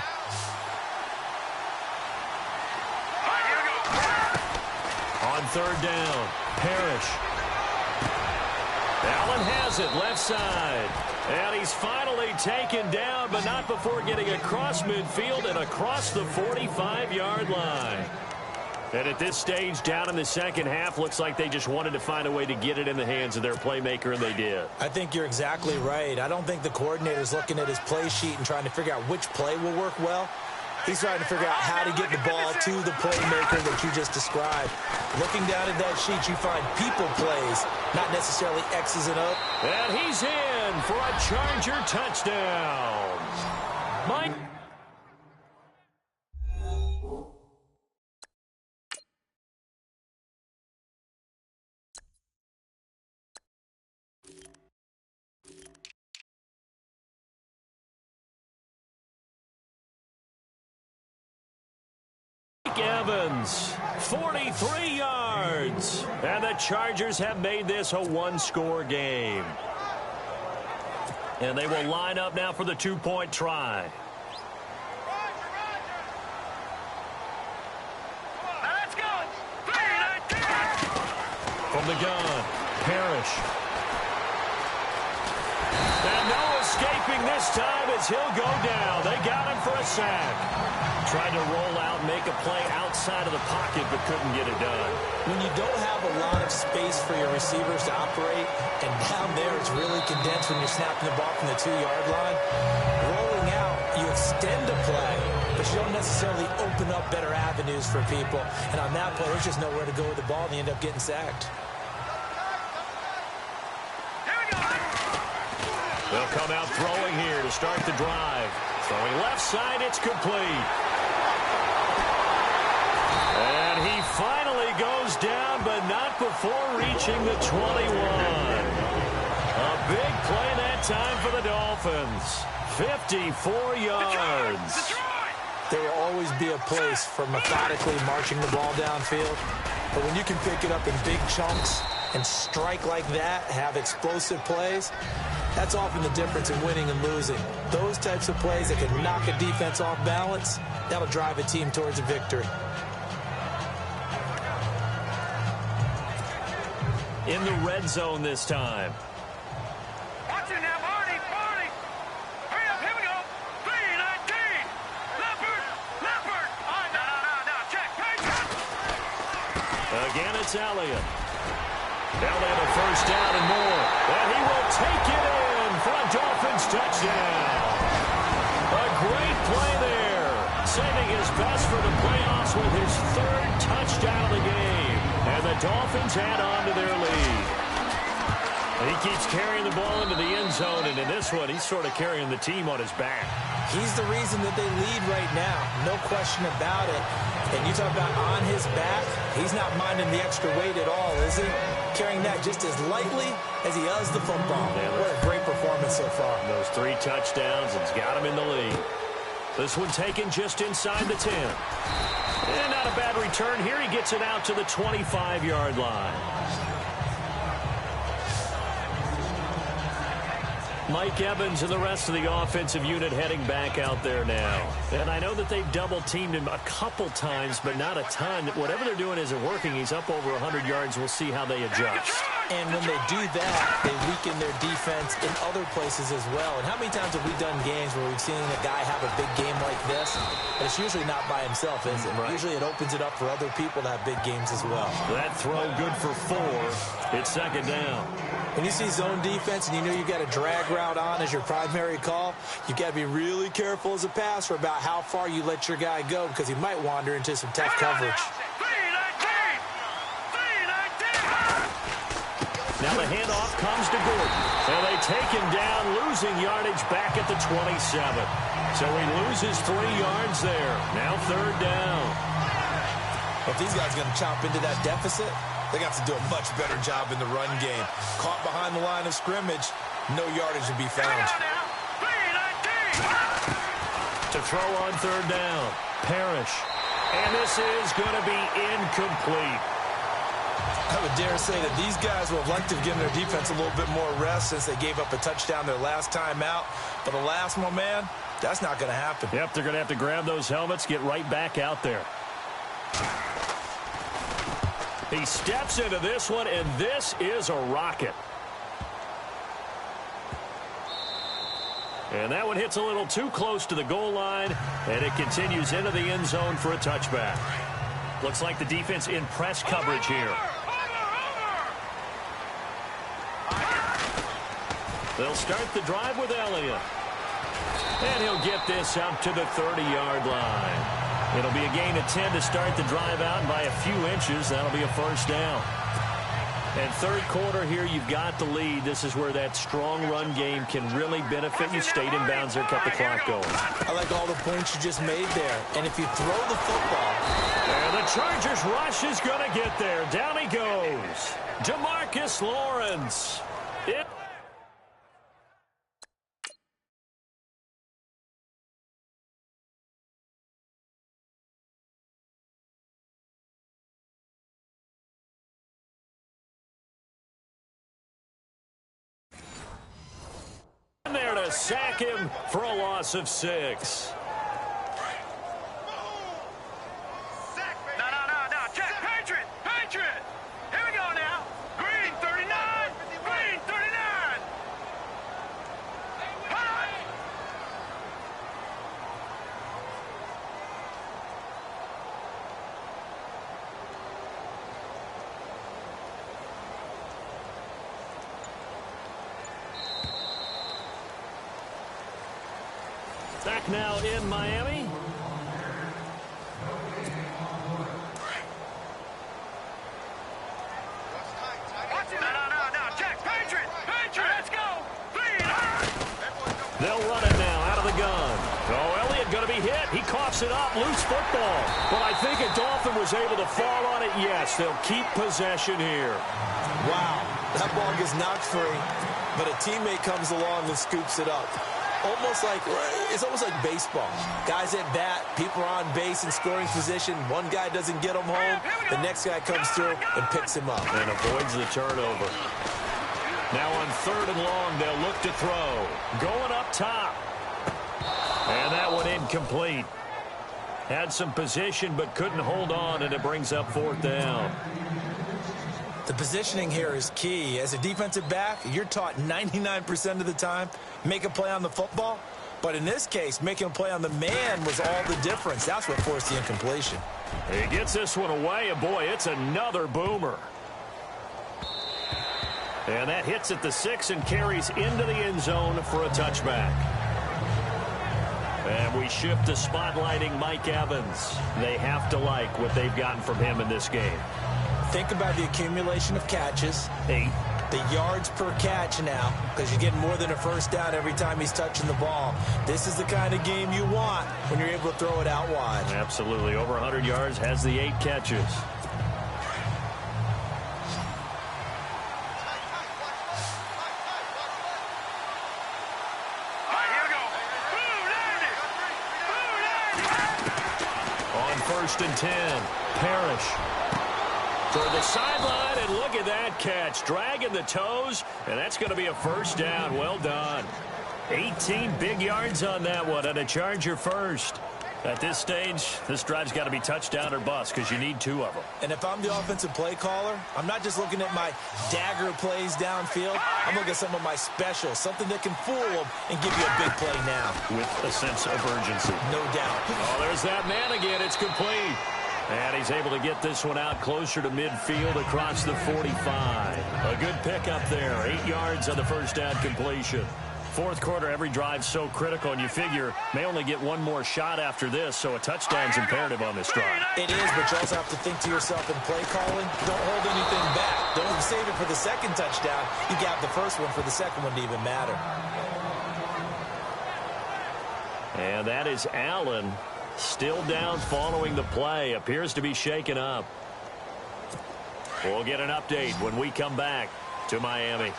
On 3rd down, Parrish. Allen has it, left side. And he's finally taken down, but not before getting across midfield and across the 45-yard line. And at this stage, down in the second half, looks like they just wanted to find a way to get it in the hands of their playmaker, and they did. I think you're exactly right. I don't think the coordinator's looking at his play sheet and trying to figure out which play will work well. He's trying to figure out how to get the ball to the playmaker that you just described. Looking down at that sheet, you find people plays, not necessarily X's and O's. And he's in for a Charger touchdown. Mike. Evans, 43 yards. And the Chargers have made this a one-score game. And they will line up now for the two-point try. Let's go. From the gun, Parrish. And no escaping this time as he'll go down. They got him for a sack. Tried to roll out, make a play outside of the pocket, but couldn't get it done. When you don't have a lot of space for your receivers to operate, and down there it's really condensed when you're snapping the ball from the 2-yard line, rolling out, you extend a play, but you don't necessarily open up better avenues for people. And on that play, there's just nowhere to go with the ball, and they end up getting sacked. They'll come out throwing here to start the drive. Throwing left side, it's complete. And he finally goes down, but not before reaching the 21. A big play that time for the Dolphins. 54 yards. There will always be a place for methodically marching the ball downfield. But when you can pick it up in big chunks and strike like that, have explosive plays, that's often the difference in winning and losing. Those types of plays that can knock a defense off balance, that'll drive a team towards a victory. In the red zone this time. Watch it now, Barney. Hurry up, here we go. 3-19. Leopard. No, check. Again, it's Elliott. Elliott a first down and more. And he will take it in for a Dolphins touchdown. A great play there. Saving his best for the playoffs with his third touchdown of the game. And the Dolphins add on to their lead. He keeps carrying the ball into the end zone, and in this one, he's sort of carrying the team on his back. He's the reason that they lead right now. No question about it. And you talk about on his back, he's not minding the extra weight at all, is he? Carrying that just as lightly as he does the football. Yeah, what a great performance so far. Those 3 touchdowns, it's got him in the lead. This one taken just inside the 10. And not a bad return here. He gets it out to the 25-yard line. Mike Evans and the rest of the offensive unit heading back out there now. And I know that they've double-teamed him a couple times, but not a ton. Whatever they're doing isn't working. He's up over 100 yards. We'll see how they adjust. And when they do that, they weaken their defense in other places as well. And how many times have we done games where we've seen a guy have a big game like this? But it's usually not by himself, is it? Right. Usually it opens it up for other people to have big games as well. That throw good for 4. It's second down. When you see zone defense and you know you've got a drag route on as your primary call, you've got to be really careful as a passer about how far you let your guy go because he might wander into some tough coverage. Now the handoff comes to Gordon. And they take him down, losing yardage back at the 27. So he loses 3 yards there. Now third down. If these guys are going to chop into that deficit, they got to do a much better job in the run game. Caught behind the line of scrimmage, no yardage to be found. To throw on third down, Parrish. And this is going to be incomplete. I would dare say that these guys will have liked to have given their defense a little bit more rest since they gave up a touchdown their last time out. But alas, my man, that's not going to happen. Yep, they're going to have to grab those helmets, get right back out there. He steps into this one, and this is a rocket. And that one hits a little too close to the goal line, and it continues into the end zone for a touchback. Looks like the defense in press coverage here. They'll start the drive with Elliott. And he'll get this up to the 30-yard line. It'll be a gain of 10 to start the drive out, and by a few inches, that'll be a first down. And third quarter here, you've got the lead. This is where that strong run game can really benefit you. Stayed in bounds there, kept the clock going. I like all the points you just made there. And if you throw the football. And the Chargers rush is going to get there. Down he goes. DeMarcus Lawrence. to sack him for a loss of 6. No. Check. Patriot. Here we go now. Green 39. Green 39. Back now in Miami. No. Check. Patriot. Let's go. They'll run it now out of the gun. Oh, Elliott going to be hit. He coughs it up. Loose football. But I think a Dolphin was able to fall on it. Yes, they'll keep possession here. Wow, that ball gets knocked free, but a teammate comes along and scoops it up. It's almost like baseball. Guys at bat, people are on base in scoring position. One guy doesn't get him home. The next guy comes through and picks him up. And avoids the turnover. Now on 3rd and long, they'll look to throw. Going up top. And that one incomplete. Had some position but couldn't hold on, and it brings up 4th down. The positioning here is key. As a defensive back, you're taught 99% of the time, make a play on the football. But in this case, making a play on the man was all the difference. That's what forced the incompletion. He gets this one away, and boy, it's another boomer. And that hits at the 6 and carries into the end zone for a touchback. And we shift to spotlighting Mike Evans. They have to like what they've gotten from him in this game. Think about the accumulation of catches. 8. The yards per catch now, because you're getting more than a first down every time he's touching the ball. This is the kind of game you want when you're able to throw it out wide. Absolutely. Over 100 yards, has the 8 catches. On 1st and 10, Parrish. Toward the sideline, and look at that catch. Dragging the toes, and that's going to be a first down. Well done. 18 big yards on that one, and a Charger first. At this stage, this drive's got to be touchdown or bust because you need 2 of them. And if I'm the offensive play caller, I'm not just looking at my dagger plays downfield. I'm looking at some of my specials, something that can fool them and give you a big play now. With a sense of urgency. No doubt. Oh, there's that man again. It's complete. And he's able to get this one out closer to midfield across the 45. A good pickup there. 8 yards on the first down completion. 4th quarter, every drive's so critical, and you figure may only get one more shot after this, so a touchdown's imperative on this drive. It is, but you also have to think to yourself in play calling, don't hold anything back. Don't save it for the second touchdown. You got the first one for the second one to even matter. And that is Allen. Still down following the play. Appears to be shaken up. We'll get an update when we come back to Miami.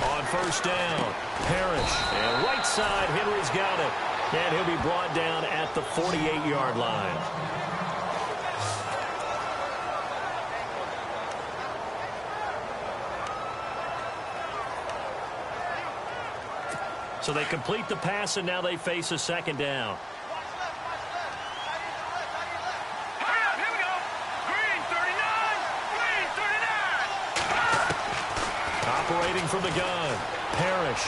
On 1st down, Parrish. And right side, Henry's got it. And he'll be brought down at the 48-yard line. So they complete the pass, and now they face a 2nd down. Here we go. Green 39. Green 39. Operating from the gun, Parrish.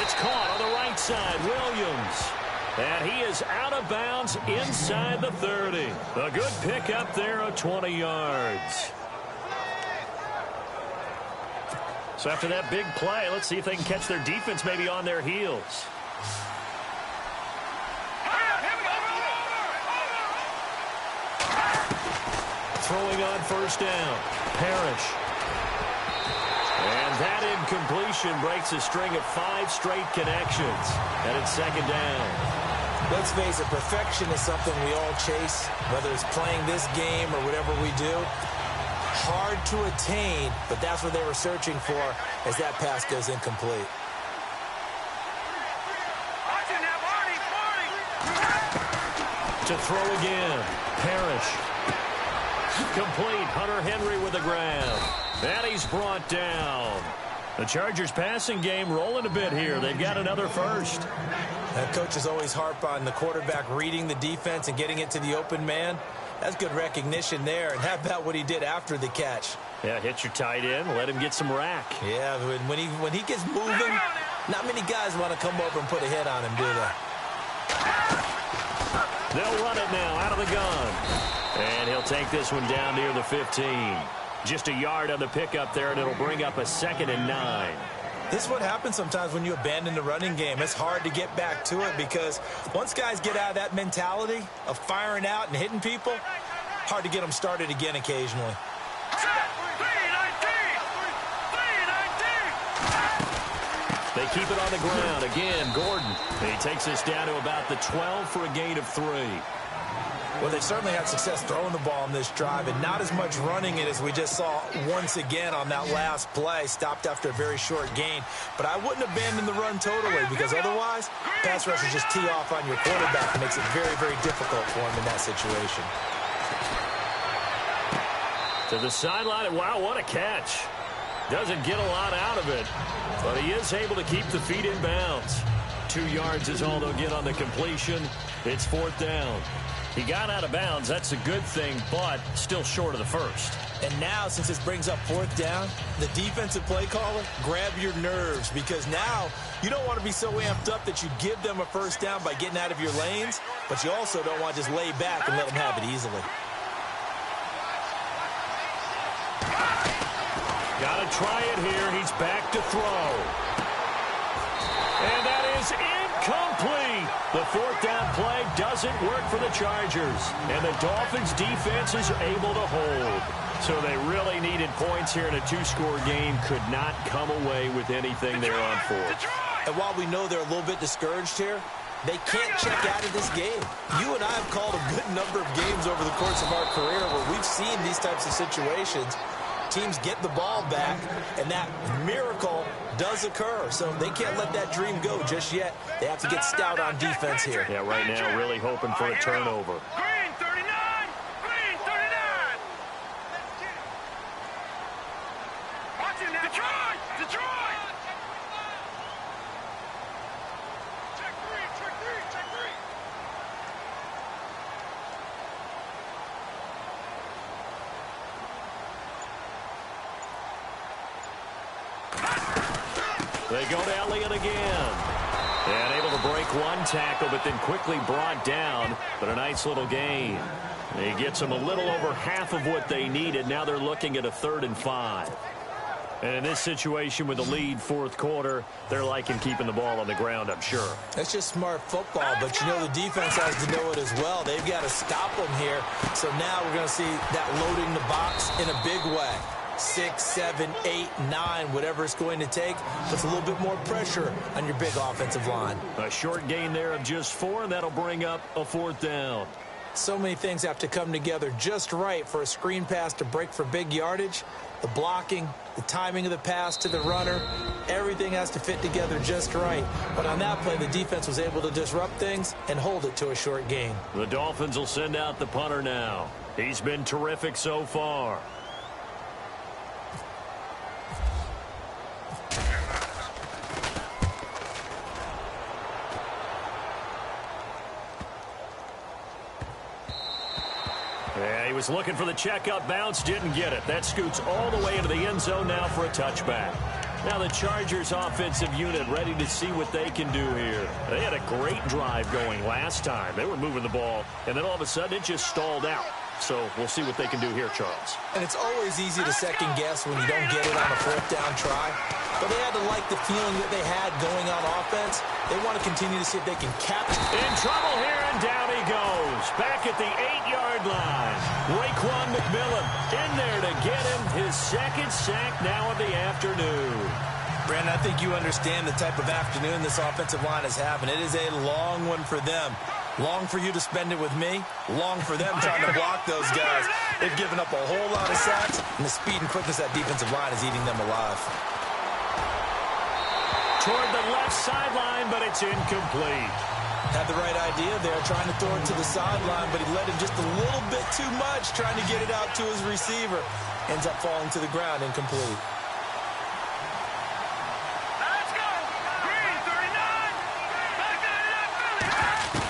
It's caught on the right side, Williams. And he is out of bounds inside the 30. A good pickup there of 20 yards. So after that big play, let's see if they can catch their defense maybe on their heels. Throwing on 1st down, Parrish. And that incompletion breaks a string of 5 straight connections. And it's 2nd down. Let's face it, perfection is something we all chase, whether it's playing this game or whatever we do. Hard to attain, but that's what they were searching for as that pass goes incomplete. To throw again, Parrish. Complete. Hunter Henry with the grab. And he's brought down. The Chargers passing game rolling a bit here. They've got another first. That coaches always harp on the quarterback reading the defense and getting it to the open man. That's good recognition there. And how about what he did after the catch? Yeah, hit your tight end. Let him get some rack. Yeah, when he gets moving, not many guys want to come over and put a hit on him, do they? They'll run it now out of the gun. And he'll take this one down near the 15. Just a yard on the pickup there, and it'll bring up a 2nd and 9. This is what happens sometimes when you abandon the running game. It's hard to get back to it because once guys get out of that mentality of firing out and hitting people, hard to get them started again occasionally. They keep it on the ground. Again, Gordon. And he takes this down to about the 12 for a gain of 3. Well, they've certainly had success throwing the ball on this drive and not as much running it as we just saw once again on that last play. Stopped after a very short gain. But I wouldn't abandon the run totally because otherwise, pass rushers just tee off on your quarterback and makes it very, very difficult for him in that situation. To the sideline. Wow, what a catch. Doesn't get a lot out of it, but he is able to keep the feet in bounds. 2 yards is all they'll get on the completion. It's 4th down. He got out of bounds. That's a good thing, but still short of the first. And now, since this brings up 4th down, the defensive play caller, grab your nerves because now you don't want to be so amped up that you give them a first down by getting out of your lanes, but you also don't want to just lay back and let them have it easily. Got to try it here. He's back to throw. And that is incomplete. The 4th down play doesn't work for the Chargers. And the Dolphins' defense is able to hold. So they really needed points here in a 2-score game. Could not come away with anything there on 4th. And while we know they're a little bit discouraged here, they can't check out of this game. You and I have called a good number of games over the course of our career where we've seen these types of situations. Teams get the ball back, and that miracle does occur. So they can't let that dream go just yet. They have to get stout on defense here. Yeah, right now really hoping for a turnover. Green 39! Green 39! Watch it now. Detroit! Detroit! Check 3, check 3, check 3. They go to Elliott again. And able to break one tackle, but then quickly brought down. But a nice little gain. He gets them a little over half of what they needed. Now they're looking at a 3rd and 5. And in this situation with the lead 4th quarter, they're liking keeping the ball on the ground, I'm sure. That's just smart football, but you know the defense has to know it as well. They've got to stop them here. So now we're going to see that loading the box in a big way. 6, 7, 8, 9, whatever it's going to take, puts a little bit more pressure on your big offensive line. A short gain there of just 4, and that'll bring up a 4th down. So many things have to come together just right for a screen pass to break for big yardage. The blocking, the timing of the pass to the runner, everything has to fit together just right. But on that play, the defense was able to disrupt things and hold it to a short gain. The Dolphins will send out the punter now. He's been terrific so far. Yeah, he was looking for the checkup bounce, didn't get it. That scoots all the way into the end zone now for a touchback. Now the Chargers offensive unit ready to see what they can do here. They had a great drive going last time. They were moving the ball, and then all of a sudden it just stalled out. So we'll see what they can do here, Charles. And it's always easy to second guess when you don't get it on a 4th down try. But they had to like the feeling that they had going on offense. They want to continue to see if they can capture. In trouble here, and down he goes. Back at the 8-yard line. Raekwon McMillan in there to get him his 2nd sack now of the afternoon. Brandon, I think you understand the type of afternoon this offensive line is having. It is a long one for them. Long for you to spend it with me. Long for them trying to block those guys. They've given up a whole lot of sacks, and the speed and quickness of that defensive line is eating them alive. Toward the left sideline, but it's incomplete. Had the right idea there, trying to throw it to the sideline, but he let him just a little bit too much, trying to get it out to his receiver. Ends up falling to the ground, incomplete. Let's go. Green 39. Back to Philly.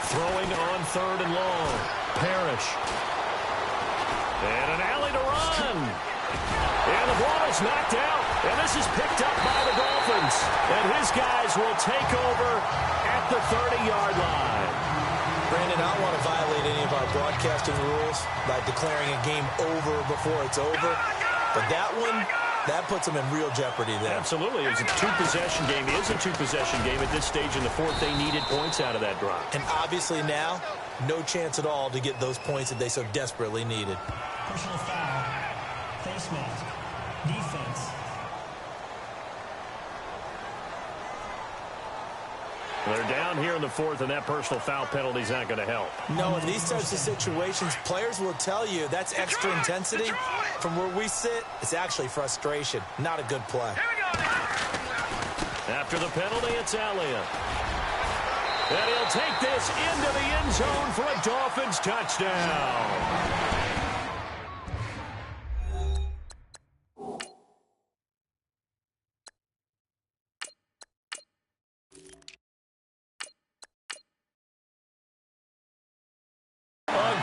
Throwing on 3rd and long. Parrish. And an alley to run. And the ball is knocked out. And this is picked up by the Dolphins. And his guys will take over at the 30-yard line. Brandon, I don't want to violate any of our broadcasting rules by declaring a game over before it's over. But that one, that puts them in real jeopardy there. Absolutely. It was a two-possession game. It is a two-possession game at this stage in the fourth. They needed points out of that drive. And obviously now, no chance at all to get those points that they so desperately needed. Personal foul. Face mask. Defense. They're down here in the fourth, and that personal foul penalty is not going to help. No, in these types of situations, players will tell you that's extra intensity. From where we sit, it's actually frustration. Not a good play. Here we go now. After the penalty, it's Elliott. And he'll take this into the end zone for a Dolphins touchdown.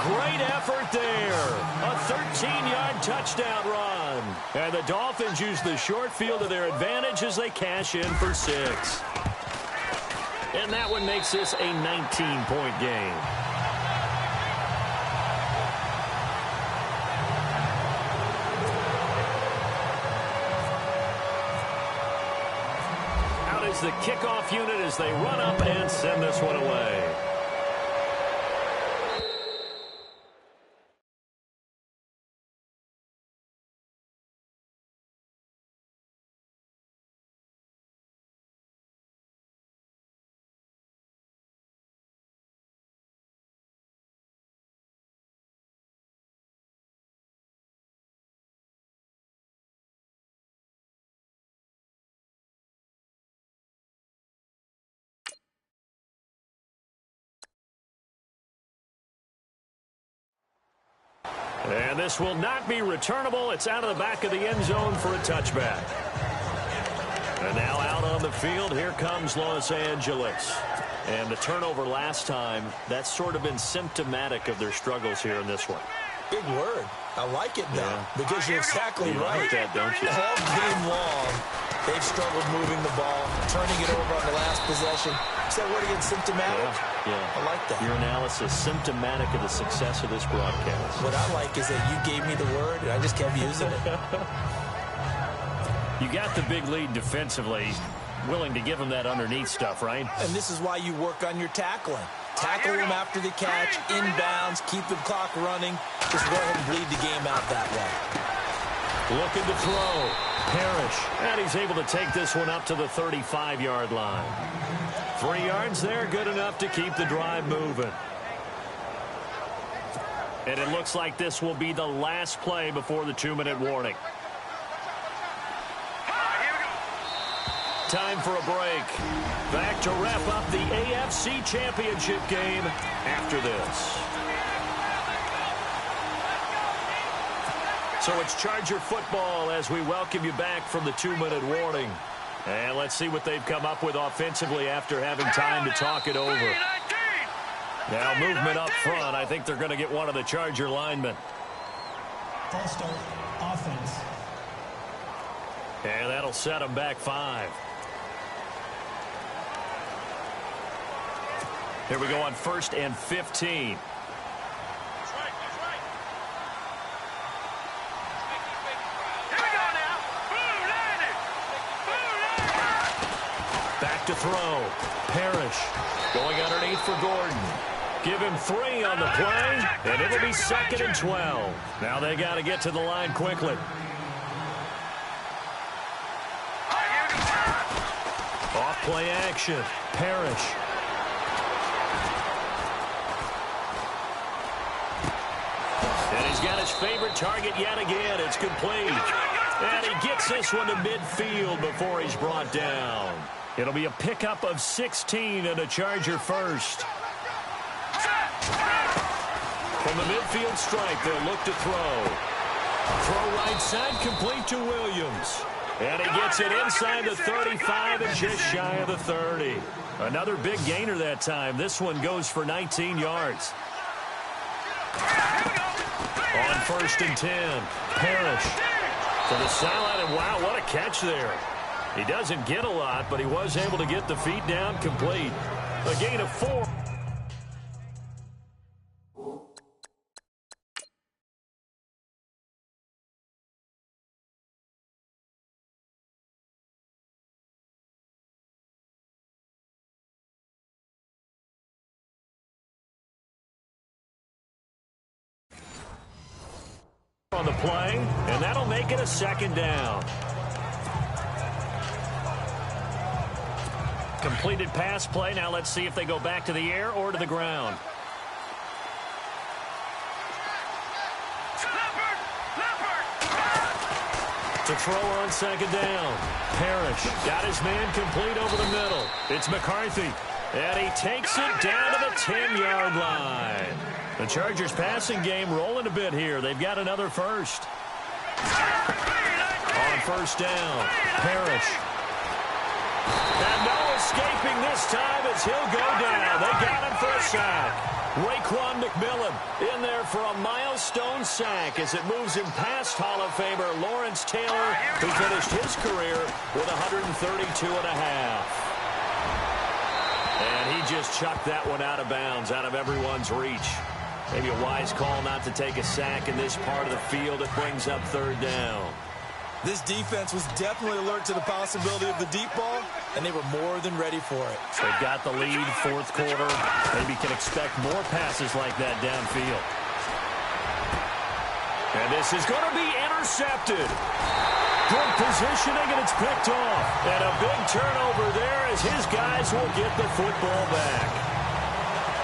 Great effort there. A 13-yard touchdown run. And the Dolphins use the short field to their advantage as they cash in for 6. And that one makes this a 19-point game. Out is the kickoff unit as they run up and send this one away. And this will not be returnable. It's out of the back of the end zone for a touchback. And now out on the field, here comes Los Angeles. And the turnover last time, that's sort of been symptomatic of their struggles here in this one. Big word. I like it, though, Yeah. because you're exactly You right. like that, don't you? All game long, they've struggled moving the ball, turning it over on the last possession. Is that word again, symptomatic? Yeah. I like that. Your analysis, symptomatic of the success of this broadcast. What I like is that you gave me the word, and I just kept using it. You got the big lead defensively, willing to give them that underneath stuff, right? And this is why you work on your tackling. Tackle them after the catch, inbounds, keep the clock running. Just go ahead and bleed the game out that way. Looking to throw. Parrish. And he's able to take this one up to the 35-yard line. 3 yards there, good enough to keep the drive moving. And it looks like this will be the last play before the 2-minute warning. Time for a break. Back to wrap up the AFC Championship game after this. So it's Charger football as we welcome you back from the 2-minute warning. And let's see what they've come up with offensively after having time to talk it over. Now movement up front. I think they're going to get one of the Charger linemen. False start. Offense. And that'll set them back 5. Here we go on 1st and 15. Back to throw. Parrish going underneath for Gordon. Give him 3 on the play, and it'll be 2nd and 12. Now they got to get to the line quickly. Off play action. Parrish. And he's got his favorite target yet again. It's complete. And he gets this one to midfield before he's brought down. It'll be a pickup of 16 and a Charger first. From the midfield stripe, they'll look to throw. Throw right side, complete to Williams. And he gets it inside the 35 and just shy of the 30. Another big gainer that time. This one goes for 19 yards. On 1st and 10, Parrish to the sideline, and wow, what a catch there. He doesn't get a lot, but he was able to get the feet down complete. A gain of 4. On the play, and that'll make it a 2nd down. Completed pass play. Now let's see if they go back to the air or to the ground. To throw on 2nd down. Parrish got his man complete over the middle. It's McCarthy, and he takes it down to the 10-yard line. The Chargers passing game rolling a bit here. They've got another first. On 1st down, Parrish. And no escaping this time as he'll go down. They got him for a sack. Raekwon McMillan in there for a milestone sack as it moves him past Hall of Famer Lawrence Taylor, who finished his career with 132 and a half. And he just chucked that one out of bounds, out of everyone's reach. Maybe a wise call not to take a sack in this part of the field. It brings up 3rd down. This defense was definitely alert to the possibility of the deep ball, and they were more than ready for it. They've got the lead, 4th quarter. Maybe can expect more passes like that downfield. And this is going to be intercepted. Good positioning, and it's picked off. And a big turnover there as his guys will get the football back.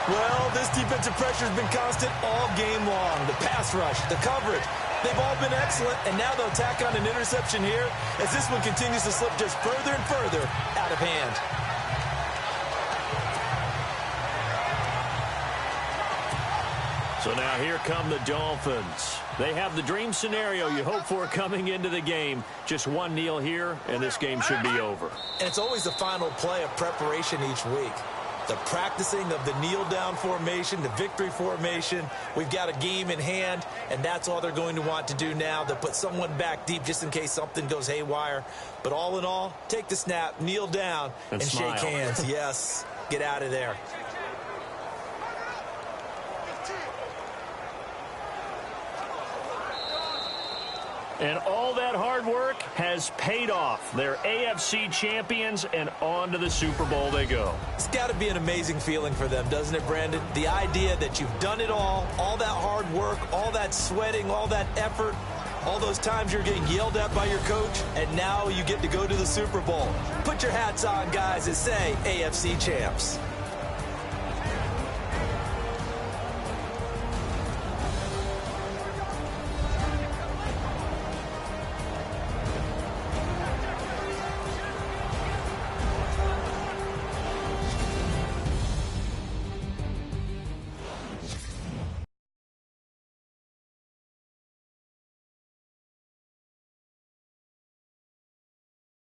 Well, this defensive pressure has been constant all game long. The pass rush, the coverage, they've all been excellent, and now they'll tack on an interception here as this one continues to slip just further and further out of hand. So now here come the Dolphins. They have the dream scenario you hope for coming into the game. Just one kneel here, and this game should be over. And it's always the final play of preparation each week. The practicing of the kneel-down formation, the victory formation. We've got a game in hand, and that's all they're going to want to do now. They'll put someone back deep just in case something goes haywire. But all in all, take the snap, kneel down, and shake hands. Yes, get out of there. And all that hard work has paid off. They're AFC champions, and on to the Super Bowl they go. It's got to be an amazing feeling for them, doesn't it, Brandon? The idea that you've done it all that hard work, all that sweating, all that effort, all those times you're getting yelled at by your coach, and now you get to go to the Super Bowl. Put your hats on, guys, and say AFC champs.